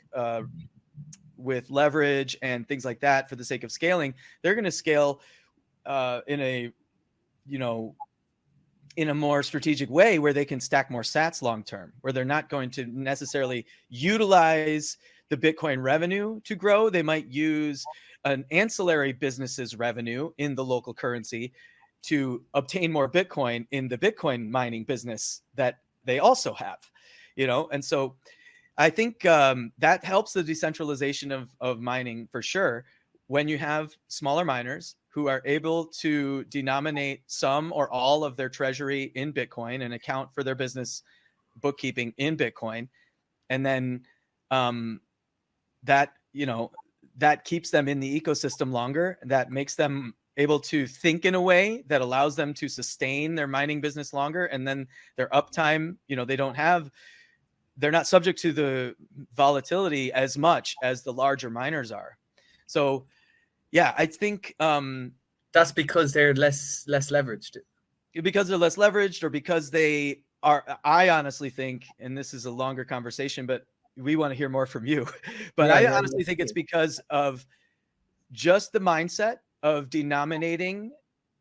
leverage and things like that for the sake of scaling. They're going to scale in a more strategic way where they can stack more sats long term, where they're not going to necessarily utilize the Bitcoin revenue to grow. They might use an ancillary business's revenue in the local currency to obtain more Bitcoin in the Bitcoin mining business that they also have, and so I think that helps the decentralization of mining for sure. When you have smaller miners who are able to denominate some or all of their treasury in Bitcoin and account for their business bookkeeping in Bitcoin, and then that keeps them in the ecosystem longer. That makes them able to think in a way that allows them to sustain their mining business longer. And then their uptime, they're not subject to the volatility as much as the larger miners are. So yeah, I think that's because they're less leveraged. Because they're less leveraged, or because they are, I honestly think, and this is a longer conversation, but we want to hear more from you, but I honestly think it's because of just the mindset of denominating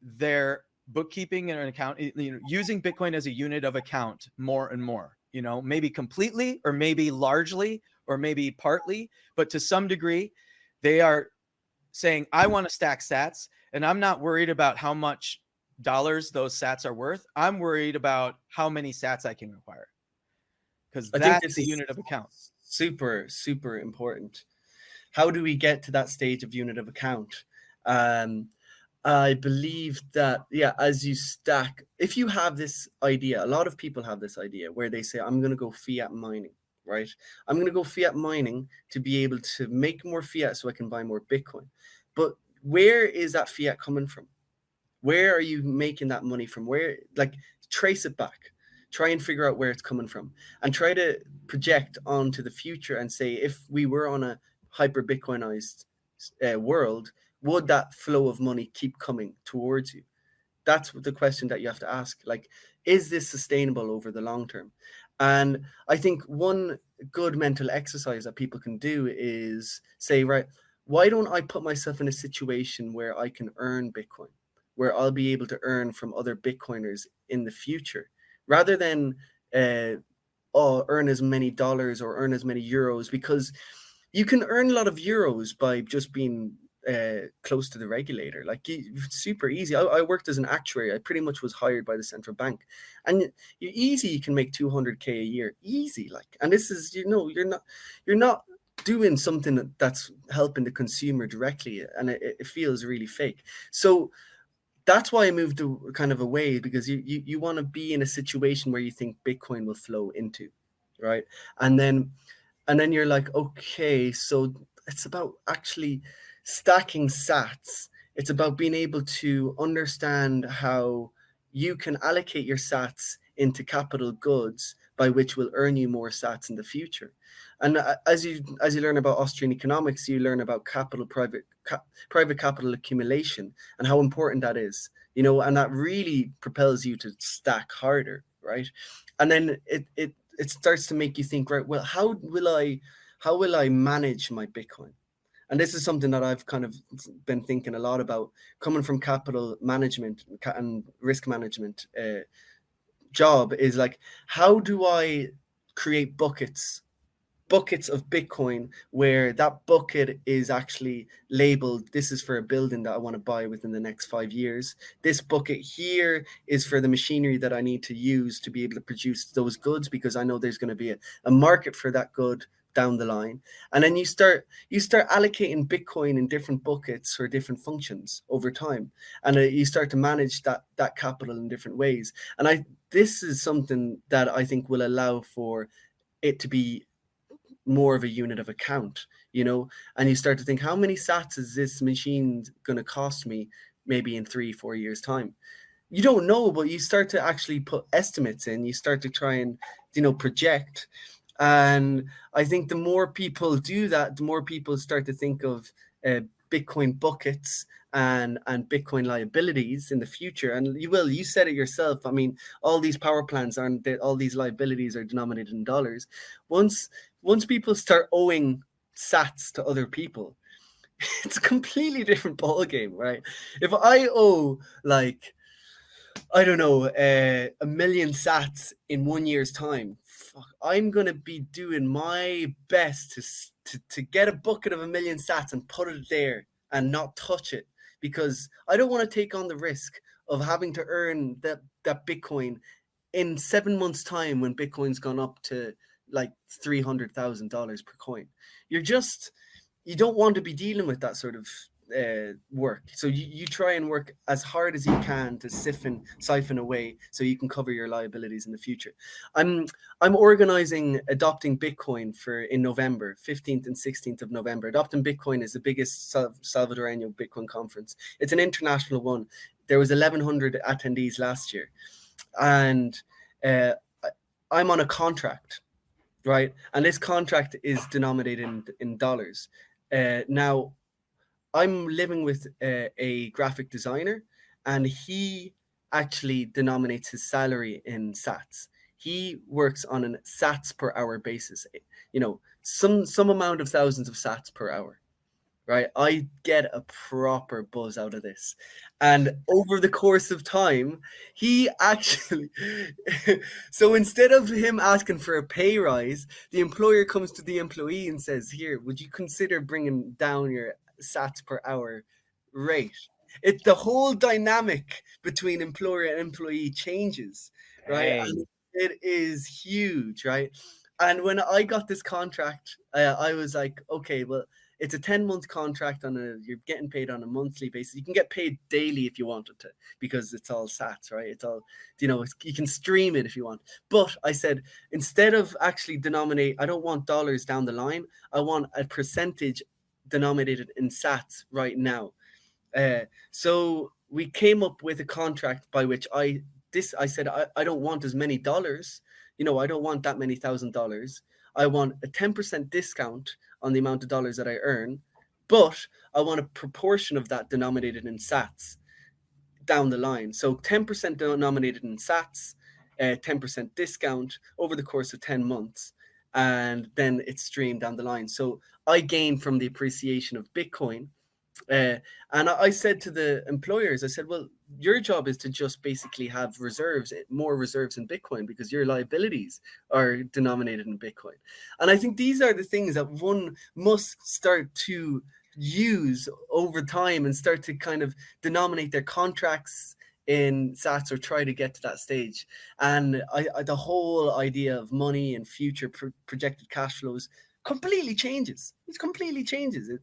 their bookkeeping and an account, using Bitcoin as a unit of account more and more, maybe completely, or maybe largely, or maybe partly, but to some degree, they are saying, I want to stack sats, and I'm not worried about how much dollars those sats are worth. I'm worried about how many sats I can acquire, because that's the unit of account. Super, super important. How do we get to that stage of unit of account? I believe that, as you stack, if you have this idea, a lot of people have this idea where they say, I'm going to go fiat mining. right? I'm going to go fiat mining to be able to make more fiat so I can buy more Bitcoin. But where is that fiat coming from? Where are you making that money from? Where, like, trace it back. Try and figure out where it's coming from, and try to project onto the future and say, if we were on a hyper Bitcoinized world, would that flow of money keep coming towards you? That's the question that you have to ask. Like, is this sustainable over the long term? And I think one good mental exercise that people can do is say, right, why don't I put myself in a situation where I can earn Bitcoin, where I'll be able to earn from other Bitcoiners in the future, rather than earn as many dollars or earn as many euros, because you can earn a lot of euros by just being close to the regulator. Like, super easy. I worked as an actuary. I pretty much was hired by the central bank, and you can make 200k a year, easy. Like, and this is, you're not doing something that's helping the consumer directly, and it feels really fake. So that's why I moved kind of away, because you want to be in a situation where you think Bitcoin will flow into, right? And then you're like, okay, so it's about actually stacking sats. It's about being able to understand how you can allocate your sats into capital goods, by which will earn you more sats in the future. And as you learn about Austrian economics, you learn about private capital accumulation and how important that is, and that really propels you to stack harder, right? And then it starts to make you think, right, well, how will I manage my Bitcoin? And this is something that I've kind of been thinking a lot about, coming from capital management and risk management job, is like, how do I create buckets of Bitcoin, where that bucket is actually labeled, this is for a building that I want to buy within the next 5 years. This bucket here is for the machinery that I need to use to be able to produce those goods, because I know there's going to be a market for that good down the line. And then you start allocating Bitcoin in different buckets for different functions over time, and you start to manage that capital in different ways. And this is something that I think will allow for it to be more of a unit of account, and you start to think, how many sats is this machine going to cost me maybe in 3-4 years time? You don't know, but you start to actually put estimates in. You start to try and project. And I think the more people do that, the more people start to think of Bitcoin buckets and Bitcoin liabilities in the future. And you said it yourself. I mean, all these power plants all these liabilities are denominated in dollars. Once people start owing sats to other people, it's a completely different ballgame, right? If I owe, like, I don't know, 1,000,000 sats in 1 year's time, I'm gonna be doing my best to get a bucket of 1,000,000 sats and put it there and not touch it, because I don't want to take on the risk of having to earn that Bitcoin in 7 months' time, when Bitcoin's gone up to like $300,000 per coin. You don't want to be dealing with that sort of work. So you try and work as hard as you can to siphon away, so you can cover your liabilities in the future. I'm organizing Adopting Bitcoin in November, 15th and 16th of November. Adopting Bitcoin is the biggest Salvadoreño Bitcoin conference. It's an international one. There was 1,100 attendees last year, and I'm on a contract, right? And this contract is denominated in dollars. Now, I'm living with a graphic designer, and he actually denominates his salary in sats. He works on a sats per hour basis, some amount of thousands of sats per hour, right? I get a proper buzz out of this. And over the course of time, he actually, so instead of him asking for a pay rise, the employer comes to the employee and says, here, would you consider bringing down your sats per hour rate? It's the whole dynamic between employer and employee changes, right? Hey. And it is huge, right? And when I got this contract, I was like, okay, well, it's a 10-month contract you're getting paid on a monthly basis. You can get paid daily if you wanted to, because it's all sats, right? It's all, you can stream it if you want. But I said, instead of actually I don't want dollars down the line. I want a percentage denominated in sats right now. So we came up with a contract by which I said, I don't want as many dollars. I don't want that many $1,000. I want a 10% discount on the amount of dollars that I earn, but I want a proportion of that denominated in sats down the line. So 10% denominated in sats, 10% discount over the course of 10 months. And then it's streamed down the line. So I gain from the appreciation of Bitcoin. And I said to the employers, I said, well, your job is to just basically have more reserves in Bitcoin, because your liabilities are denominated in Bitcoin. And I think these are the things that one must start to use over time and start to kind of denominate their contracts in sats, or try to get to that stage. And the whole idea of money and future projected cash flows completely changes. It completely changes. It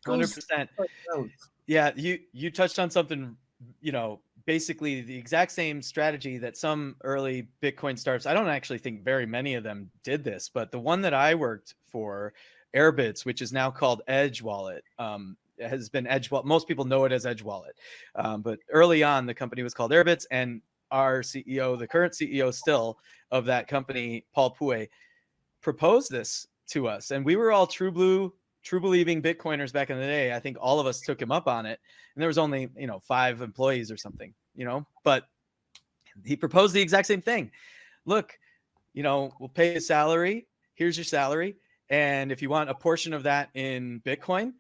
goes 100%. Yeah, you touched on something, basically the exact same strategy that some early Bitcoin startups, I don't actually think very many of them did this, but the one that I worked for, Airbits, which is now called Edge Wallet, has been Edge Wallet. Most people know it as Edge Wallet. But early on, the company was called Airbits, and our CEO, the current CEO still of that company, Paul Pouet, proposed this to us. And we were all true believing Bitcoiners back in the day. I think all of us took him up on it. And there was only, 5 employees or something, but he proposed the exact same thing. Look, we'll pay a salary. Here's your salary. And if you want a portion of that in Bitcoin,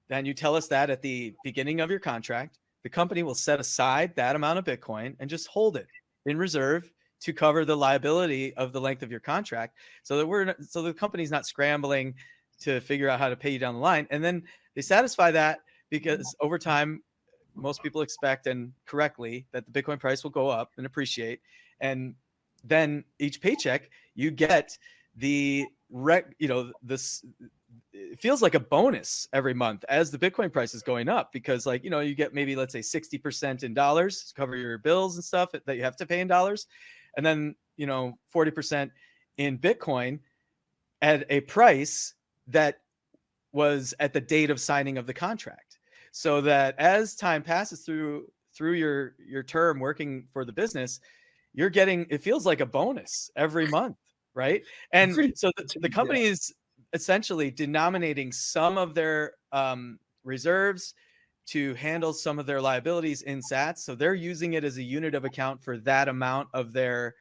then you tell us that at the beginning of your contract. The company will set aside that amount of Bitcoin and just hold it in reserve to cover the liability of the length of your contract, so the company's not scrambling to figure out how to pay you down the line. And then they satisfy that, because over time, most people expect, and correctly, that the Bitcoin price will go up and appreciate. And then each paycheck you get this, it feels like a bonus every month as the Bitcoin price is going up, because you get maybe, let's say 60% in dollars to cover your bills and stuff that you have to pay in dollars. And then, 40% in Bitcoin at a price that was at the date of signing of the contract. So that as time passes through your term working for the business, you're getting, it feels like a bonus every month, right? And so the company is essentially denominating some of their reserves to handle some of their liabilities in sats. So they're using it as a unit of account for that amount of their,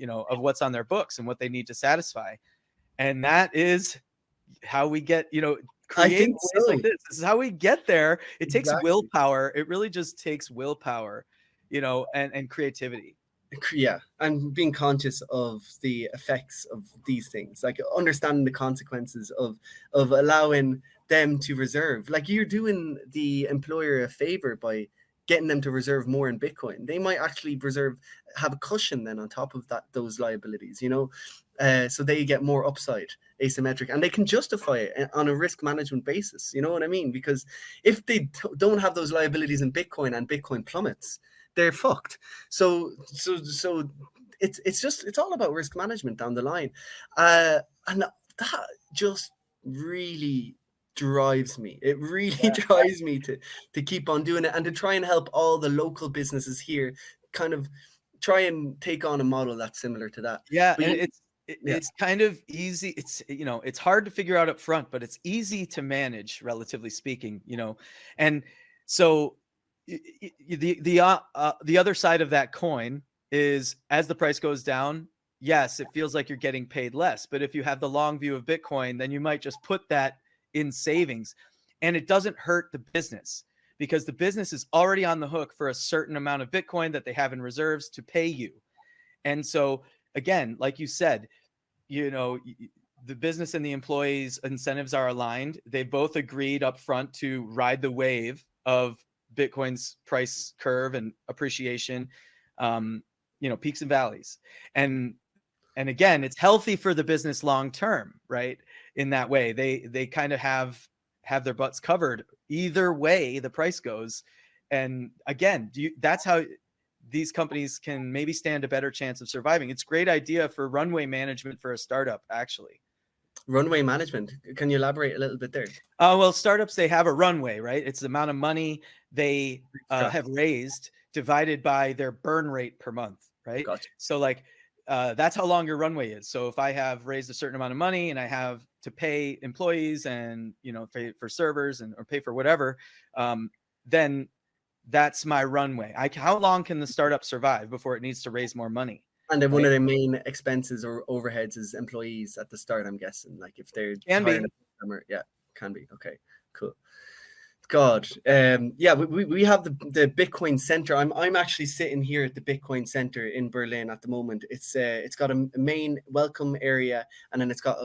of what's on their books and what they need to satisfy. And that is how we get, creating ways like this. This is how we get there. It takes willpower. It really just takes willpower, and creativity. Yeah, and being conscious of the effects of these things, like understanding the consequences of allowing them to reserve. Like, you're doing the employer a favor by getting them to reserve more in Bitcoin. They might actually have a cushion then on top of those liabilities, so they get more upside, asymmetric, and they can justify it on a risk management basis. You know what I mean? Because if they don't have those liabilities in Bitcoin and Bitcoin plummets, they're fucked. So it's all about risk management down the line, and that just really drives me. It really drives me to keep on doing it, and to try and help all the local businesses here kind of try and take on a model that's similar to that. Yeah, and it's kind of easy. It's it's hard to figure out up front, but it's easy to manage, relatively speaking. And so the other side of that coin is, as the price goes down, yes, it feels like you're getting paid less. But if you have the long view of Bitcoin, then you might just put that in savings, and it doesn't hurt the business, because the business is already on the hook for a certain amount of Bitcoin that they have in reserves to pay you. And so, again, like you said, the business and the employees' incentives are aligned. They both agreed up front to ride the wave of Bitcoin's price curve and appreciation, peaks and valleys. And again, it's healthy for the business long term, right? In that way, they kind of have have their butts covered either way the price goes. And again, that's how these companies can maybe stand a better chance of surviving. It's a great idea for runway management for a startup, actually. Runway management. Can you elaborate a little bit there? Well, startups, they have a runway, right? It's the amount of money they have raised divided by their burn rate per month, right? Gotcha. So like that's how long your runway is. So if I have raised a certain amount of money and I have to pay employees and, you know, pay for servers and or pay for whatever, then that's my runway. How long can the startup survive before it needs to raise more money? And then one of their main expenses or overheads is employees at the start, I'm guessing. Like if they're hiring a programmer, yeah, can be. Okay, cool. God, yeah, we have the Bitcoin Center. I'm actually sitting here at the Bitcoin Center in Berlin at the moment. It's got a main welcome area, and then it's got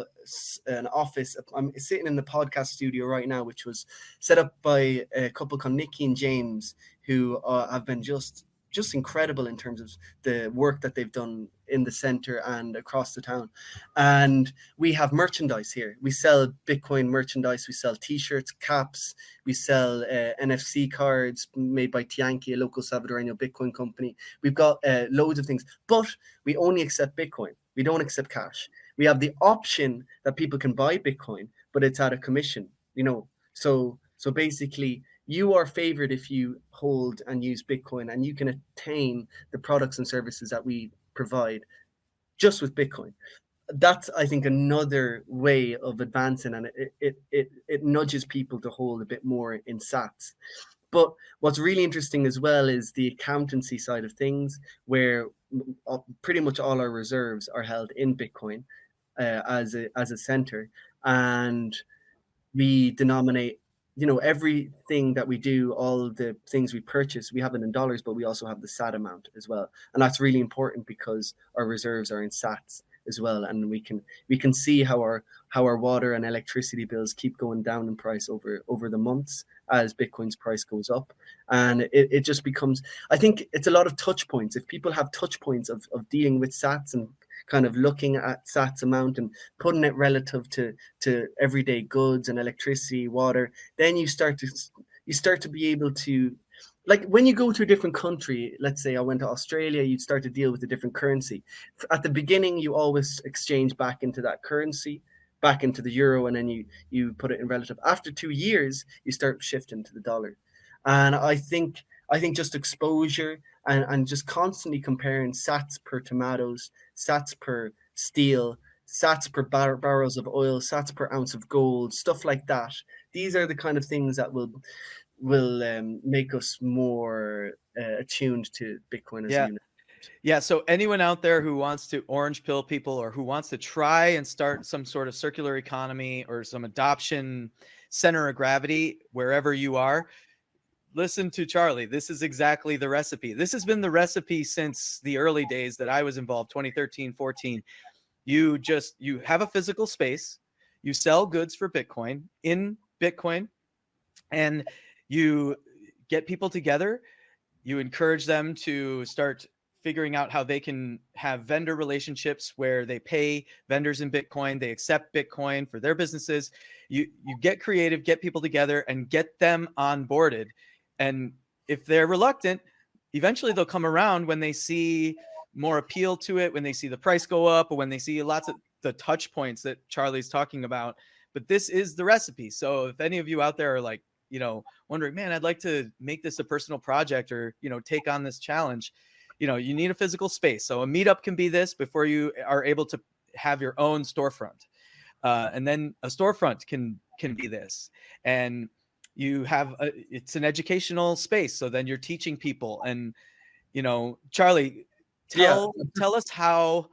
an office. I'm sitting in the podcast studio right now, which was set up by a couple called Nikki and James, who have been just incredible in terms of the work that they've done in the center and across the town. And we have merchandise here. We sell Bitcoin merchandise. We sell t-shirts, caps. We sell NFC cards made by Tianki, a local Salvadoreño Bitcoin company. We've got loads of things, but we only accept Bitcoin. We don't accept cash. We have the option that people can buy Bitcoin, but it's at a commission, you know. So basically, you are favored if you hold and use Bitcoin, and you can attain the products and services that we provide just with Bitcoin. That's, I think, another way of advancing, and it nudges people to hold a bit more in sats. But what's really interesting as well is the accountancy side of things, where pretty much all our reserves are held in Bitcoin as a center, and we denominate, you know, everything that we do, all the things we purchase, we have it in dollars, but we also have the SAT amount as well. And that's really important because our reserves are in SATs as well. And we can see how our water and electricity bills keep going down in price over the months as Bitcoin's price goes up. And it just becomes, I think it's a lot of touch points. If people have touch points of dealing with SATs and kind of looking at SATs amount and putting it relative to everyday goods and electricity, water, then you start to be able to, like when you go to a different country, let's say I went to Australia, you'd start to deal with a different currency. At the beginning, you always exchange back into that currency, back into the euro, and then you put it in relative. After 2 years, you start shifting to the dollar. And I think just exposure and just constantly comparing sats per tomatoes, sats per steel, sats per barrels of oil, sats per ounce of gold, stuff like that. These are the kind of things that will make us more attuned to Bitcoin as a unit. Yeah. So anyone out there who wants to orange pill people, or who wants to try and start some sort of circular economy or some adoption center of gravity wherever you are, listen to Charlie. This is exactly the recipe. This has been the recipe since the early days that I was involved, 2013, 14. You have a physical space, you sell goods for Bitcoin in Bitcoin, and you get people together. You encourage them to start figuring out how they can have vendor relationships where they pay vendors in Bitcoin, they accept Bitcoin for their businesses. You get creative, get people together and get them onboarded. And if they're reluctant, eventually they'll come around when they see more appeal to it, when they see the price go up, or when they see lots of the touch points that Charlie's talking about. But this is the recipe. So if any of you out there are like, you know, wondering, man, I'd like to make this a personal project, or, you know, take on this challenge, you know, you need a physical space. So a meetup can be this before you are able to have your own storefront. And then a storefront can be this. And you have it's an educational space. So then you're teaching people. And, you know, Charlie, tell us how,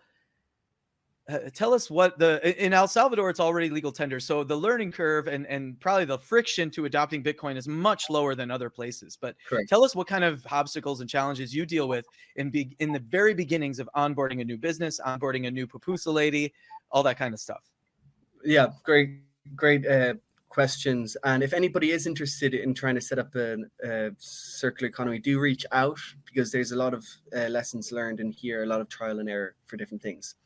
tell us what in El Salvador, it's already legal tender. So the learning curve and probably the friction to adopting Bitcoin is much lower than other places. But Correct. Tell us what kind of obstacles and challenges you deal with in the very beginnings of onboarding a new business, onboarding a new pupusa lady, all that kind of stuff. Yeah, great questions. And if anybody is interested in trying to set up a circular economy, do reach out, because there's a lot of lessons learned in here, a lot of trial and error for different things.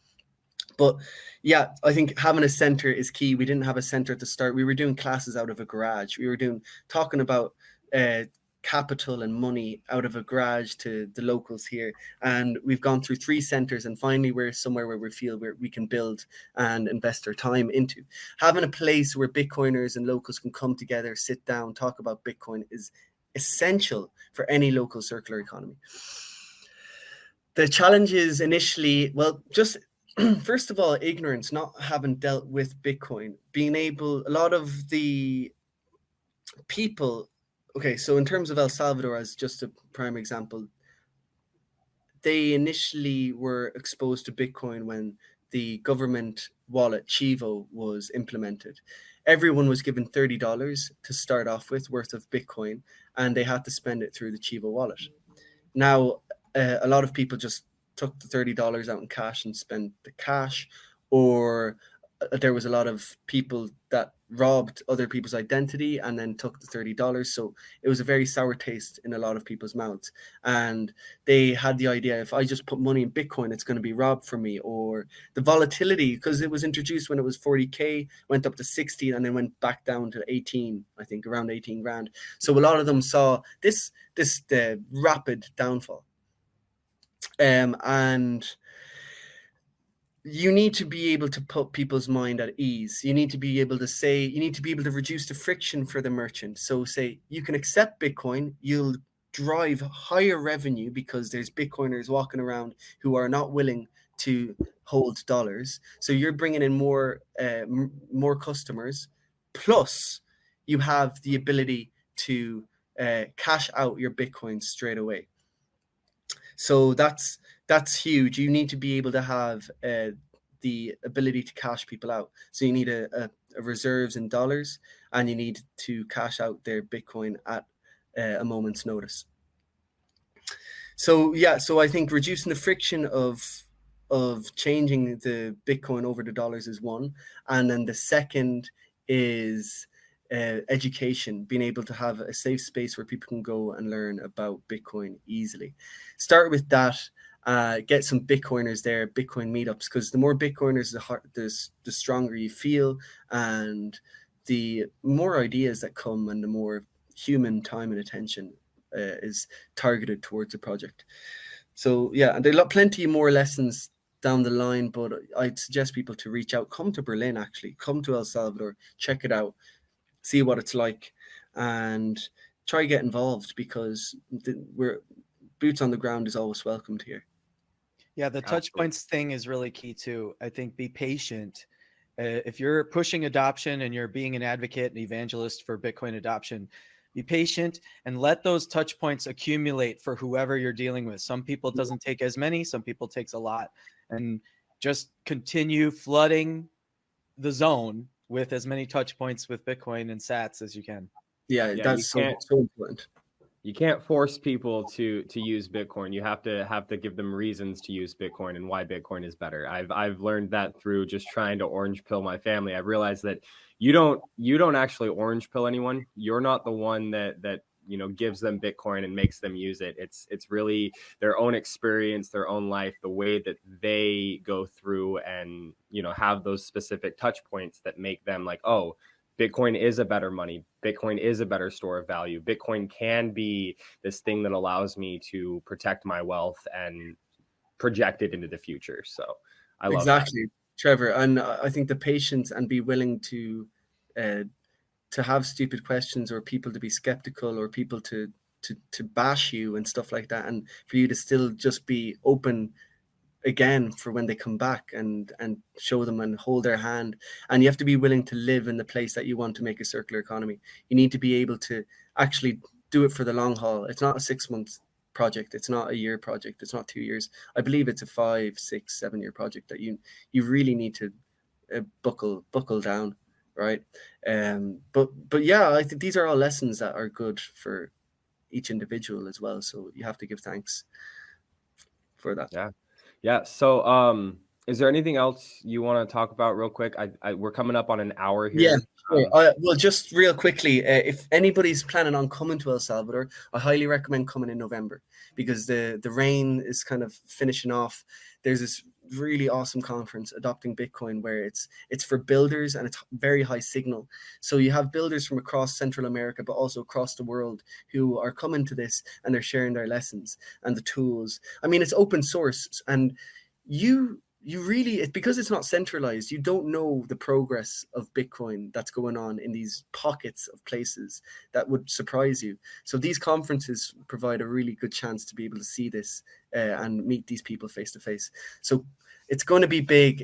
But yeah, I think having a center is key. We didn't have a center at the start. We were doing classes out of a garage. We were talking about capital and money out of a garage to the locals here. And we've gone through 3 centers, and finally we're somewhere where we feel we can build and invest our time into. Having a place where Bitcoiners and locals can come together, sit down, talk about Bitcoin is essential for any local circular economy. The challenges initially, well, just first of all, ignorance, not having dealt with Bitcoin, a lot of the people, okay, so in terms of El Salvador, as just a prime example, they initially were exposed to Bitcoin when the government wallet Chivo was implemented. Everyone was given $30 to start off with worth of Bitcoin, and they had to spend it through the Chivo wallet. Now, a lot of people just took the $30 out in cash and spent the cash, or there was a lot of people that robbed other people's identity and then took the $30. So it was a very sour taste in a lot of people's mouths. And they had the idea, if I just put money in Bitcoin, it's going to be robbed from me. Or the volatility, because it was introduced when it was 40K, went up to 60 and then went back down to 18, I think around 18 grand. So a lot of them saw this rapid downfall. And you need to be able to put people's mind at ease. You need to be able to reduce the friction for the merchant. So say you can accept Bitcoin, you'll drive higher revenue because there's Bitcoiners walking around who are not willing to hold dollars. So you're bringing in more customers, plus you have the ability to cash out your Bitcoin straight away. So that's huge. You need to be able to have the ability to cash people out. So you need a reserves in dollars, and you need to cash out their Bitcoin at a moment's notice. So yeah, so I think reducing the friction of changing the Bitcoin over to dollars is one, and then the second is education, being able to have a safe space where people can go and learn about Bitcoin easily. Start with that. Get some Bitcoiners there, Bitcoin meetups, because the more Bitcoiners, the stronger you feel, and the more ideas that come, and the more human time and attention is targeted towards the project. So yeah, and there are plenty more lessons down the line, but I'd suggest people to reach out. Come to Berlin, actually. Come to El Salvador, check it out, see what it's like, and try to get involved, because we're boots on the ground is always welcomed here. Yeah, the touch points thing is really key too. I think be patient. If you're pushing adoption and you're being an advocate and evangelist for Bitcoin adoption, be patient and let those touch points accumulate for whoever you're dealing with. Some people it doesn't take as many, some people it takes a lot, and just continue flooding the zone with as many touch points with Bitcoin and sats as you can. Yeah, that's so important. You can't force people to use Bitcoin. You have to give them reasons to use Bitcoin and why Bitcoin is better. I've learned that through just trying to orange pill my family. I realized that you don't actually orange pill anyone. You're not the one that gives them Bitcoin and makes them use it. It's really their own experience, their own life, the way that they go through and have those specific touch points that make them like, oh, Bitcoin is a better money. Bitcoin is a better store of value. Bitcoin can be this thing that allows me to protect my wealth and project it into the future. So I love exactly, Trevor. And I think the patience and be willing to have stupid questions, or people to be skeptical, or people to bash you and stuff like that, and for you to still just be open again for when they come back, and show them and hold their hand. And you have to be willing to live in the place that you want to make a circular economy. You need to be able to actually do it for the long haul. It's not a 6-month project, it's not a year project, it's not 2 years. I believe it's a 5, 6, 7 year project that you really need to buckle down, right? But yeah, I think these are all lessons that are good for each individual as well, so you have to give thanks for that. Yeah. So, is there anything else you want to talk about real quick? We're coming up on an hour here. Yeah, sure. Well, just real quickly, if anybody's planning on coming to El Salvador, I highly recommend coming in November, because the rain is kind of finishing off. There's this really awesome conference, Adopting Bitcoin, where it's for builders and it's very high signal. So you have builders from across Central America, but also across the world, who are coming to this, and they're sharing their lessons and the tools. I mean, it's open source, and you really, it's because it's not centralized, you don't know the progress of Bitcoin that's going on in these pockets of places that would surprise you. So these conferences provide a really good chance to be able to see this and meet these people face to face. So it's going to be big.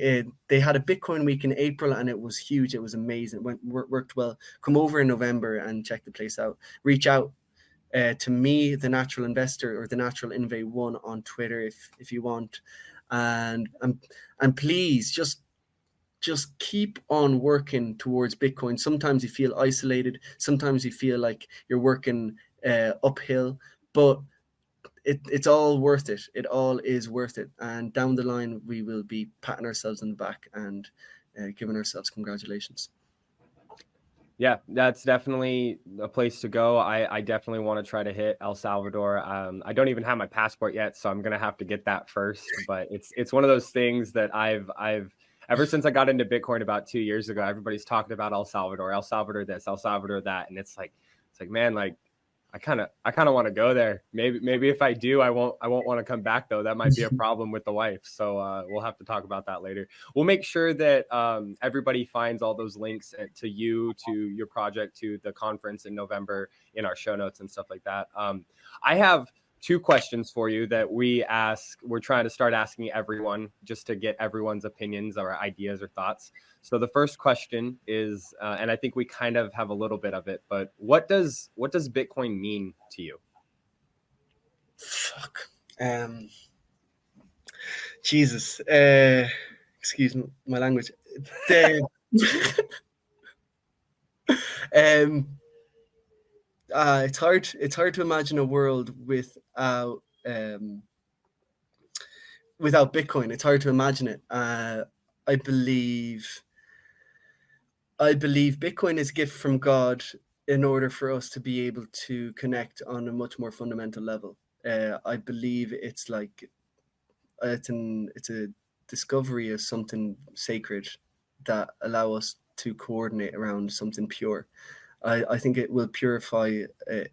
They had a Bitcoin week in April, and it was huge. It was amazing. It worked well. Come over in November and check the place out. Reach out to me, the Natural Investor, or the Natural Inve 1 on Twitter if you want. And please just keep on working towards Bitcoin. Sometimes you feel isolated. Sometimes you feel like you're working uphill, but it's all worth it. It all is worth it. And down the line, we will be patting ourselves on the back and giving ourselves congratulations. Yeah, that's definitely a place to go. I definitely want to try to hit El Salvador. I don't even have my passport yet, so I'm gonna have to get that first. But it's one of those things that I've ever since I got into Bitcoin about 2 years ago, everybody's talking about El Salvador this, El Salvador that, and it's like man, like I kind of want to go there. Maybe if I do, I won't want to come back though. That might be a problem with the wife. So we'll have to talk about that later. We'll make sure that everybody finds all those links to you, to your project, to the conference in November in our show notes and stuff like that. I have 2 questions for you that we're trying to start asking everyone just to get everyone's opinions or ideas or thoughts. So the first question is, and I think we kind of have a little bit of it, but what does Bitcoin mean to you? Fuck. Jesus. Excuse my language. It's hard to imagine a world without Bitcoin. It's hard to imagine it. I believe Bitcoin is a gift from God in order for us to be able to connect on a much more fundamental level. I believe it's like it's a discovery of something sacred that allow us to coordinate around something pure. I think it will purify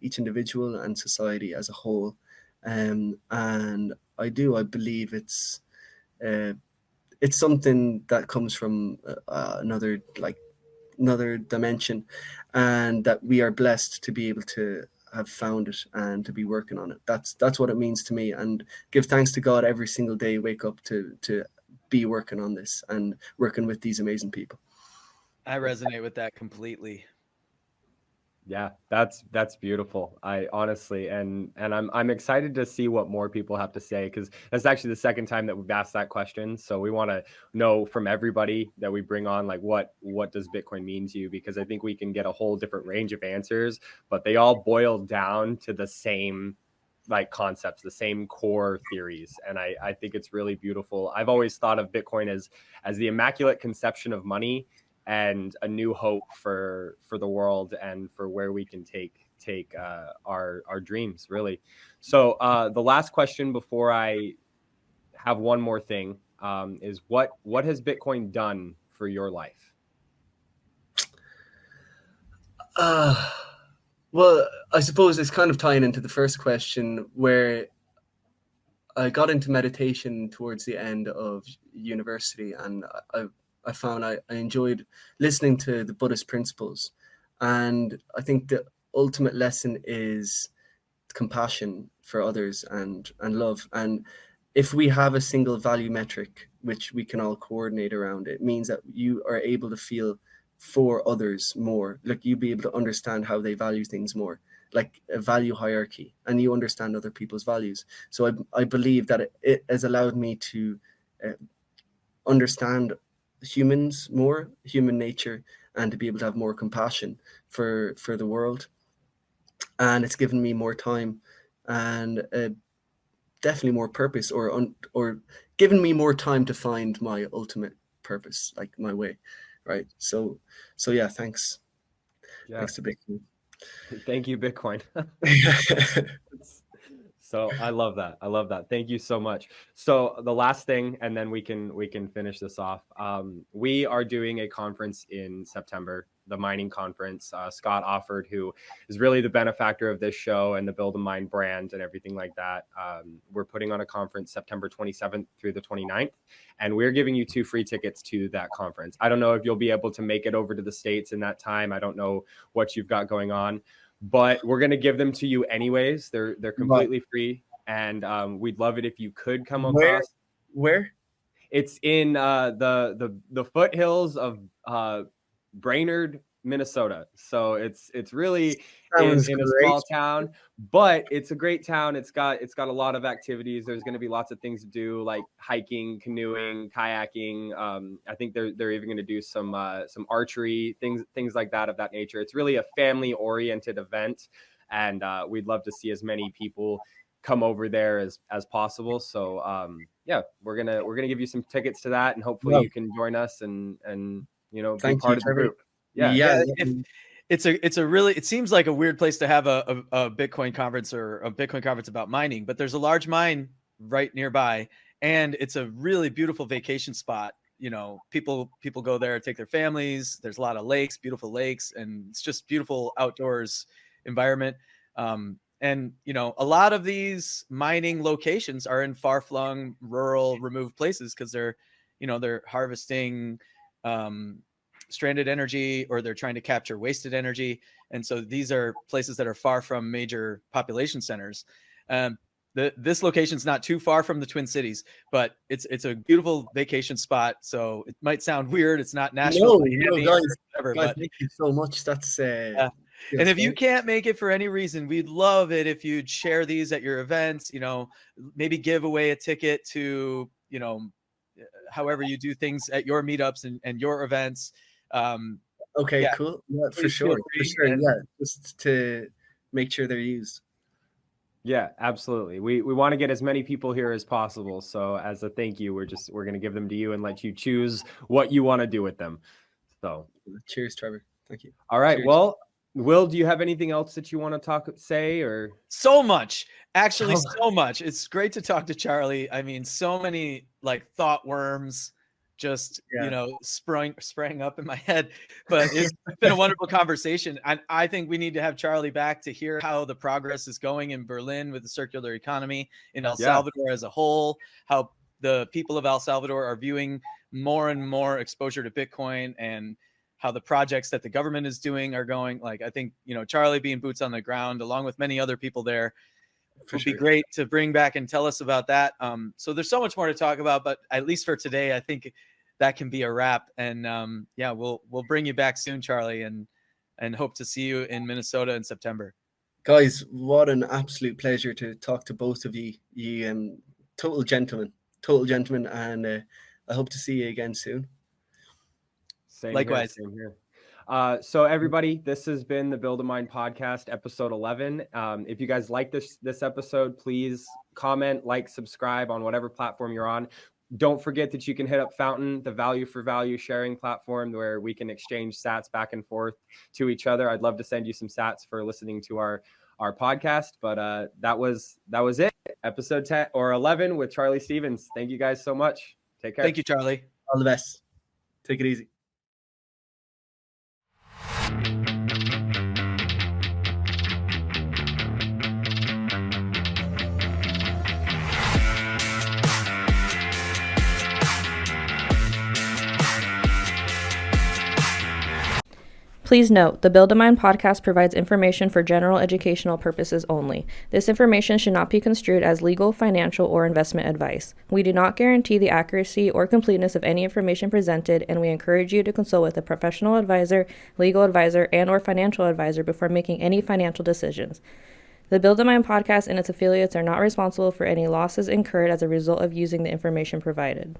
each individual and society as a whole, and I believe it's something that comes from another dimension, and that we are blessed to be able to have found it and to be working on it. That's what it means to me, and give thanks to God every single day. Wake up to be working on this and working with these amazing people. I resonate with that completely. Yeah, that's beautiful. I honestly, and I'm excited to see what more people have to say, because that's actually the second time that we've asked that question. So we want to know from everybody that we bring on, like, what does Bitcoin mean to you? Because I think we can get a whole different range of answers, but they all boil down to the same like concepts, the same core theories. And I think it's really beautiful. I've always thought of Bitcoin as the immaculate conception of money and a new hope for the world and for where we can take our dreams, really. So the last question before I have one more thing is what has Bitcoin done for your life? Well, I suppose it's kind of tying into the first question, where I got into meditation towards the end of university, and I found I enjoyed listening to the Buddhist principles. And I think the ultimate lesson is compassion for others and love. And if we have a single value metric, which we can all coordinate around, it means that you are able to feel for others more. Like, you be able to understand how they value things more, like a value hierarchy, and you understand other people's values. So I believe that it has allowed me to understand humans more, human nature, and to be able to have more compassion for the world. And it's given me more time and definitely more purpose, or given me more time to find my ultimate purpose, like my way, right? So yeah, thanks. Thanks to Bitcoin. Thank you, Bitcoin. So I love that. I love that. Thank you so much. So the last thing, and then we can finish this off. We are doing a conference in September, the mining conference. Scott Offord, who is really the benefactor of this show and the Build a Mine brand and everything like that. We're putting on a conference September 27th through the 29th, and we're giving you 2 free tickets to that conference. I don't know if you'll be able to make it over to the States in that time. I don't know what you've got going on, but we're going to give them to you anyways. They're completely free, and we'd love it if you could come across. Where? It's in the foothills of Brainerd, Minnesota. So it's really in a small town, but it's a great town. It's got a lot of activities. There's going to be lots of things to do, like hiking, canoeing, kayaking. I think they're even going to do some archery things like that, of that nature. It's really a family oriented event, and we'd love to see as many people come over there as possible. So yeah, we're gonna give you some tickets to that, and hopefully you can join us and be part of the group. Yeah. It seems like a weird place to have a Bitcoin conference or a Bitcoin conference about mining, but there's a large mine right nearby, and it's a really beautiful vacation spot. People go there, take their families. There's a lot of lakes, beautiful lakes, and it's just beautiful outdoors environment. And a lot of these mining locations are in far-flung, rural, removed places because they're harvesting stranded energy, or they're trying to capture wasted energy. And so these are places that are far from major population centers. This location's not too far from the Twin Cities, but it's a beautiful vacation spot. So it might sound weird. It's not Nashville. Guys, thank you so much. That's and if you can't make it for any reason, we'd love it if you'd share these at your events, maybe give away a ticket to, however you do things at your meetups and your events. Okay, cool. Yeah, for sure. Yeah, just to make sure they're used. Yeah, absolutely. We want to get as many people here as possible. So as a thank you, we're going to give them to you and let you choose what you want to do with them. So cheers, Trevor. Thank you. All right. Cheers. Well, Will, do you have anything else that you want to say, or? So much, actually, so much. It's great to talk to Charlie. I mean, so many thought worms just, sprang up in my head, but it's been a wonderful conversation. And I think we need to have Charlie back to hear how the progress is going in Berlin with the circular economy, in El Salvador as a whole, how the people of El Salvador are viewing more and more exposure to Bitcoin, and how the projects that the government is doing are going. I think, Charlie being boots on the ground, along with many other people there, would be great to bring back and tell us about that. So there's so much more to talk about, but at least for today, I think that can be a wrap. And we'll bring you back soon, Charlie, and hope to see you in Minnesota in September. Guys, what an absolute pleasure to talk to both of you. You total gentlemen, and I hope to see you again soon. Likewise. Same here. So everybody, this has been the Build a Mine podcast, episode 11. If you guys like this episode, please comment, subscribe on whatever platform you're on. Don't forget that you can hit up Fountain, the value for value sharing platform, where we can exchange sats back and forth to each other. I'd love to send you some sats for listening to our podcast, but that was it. Episode 10 or 11 with Charlie Stevens. Thank you guys so much. Take care. Thank you, Charlie. All the best. Take it easy. Please note, the Build a Mine podcast provides information for general educational purposes only. This information should not be construed as legal, financial, or investment advice. We do not guarantee the accuracy or completeness of any information presented, and we encourage you to consult with a professional advisor, legal advisor, and/or financial advisor before making any financial decisions. The Build a Mine podcast and its affiliates are not responsible for any losses incurred as a result of using the information provided.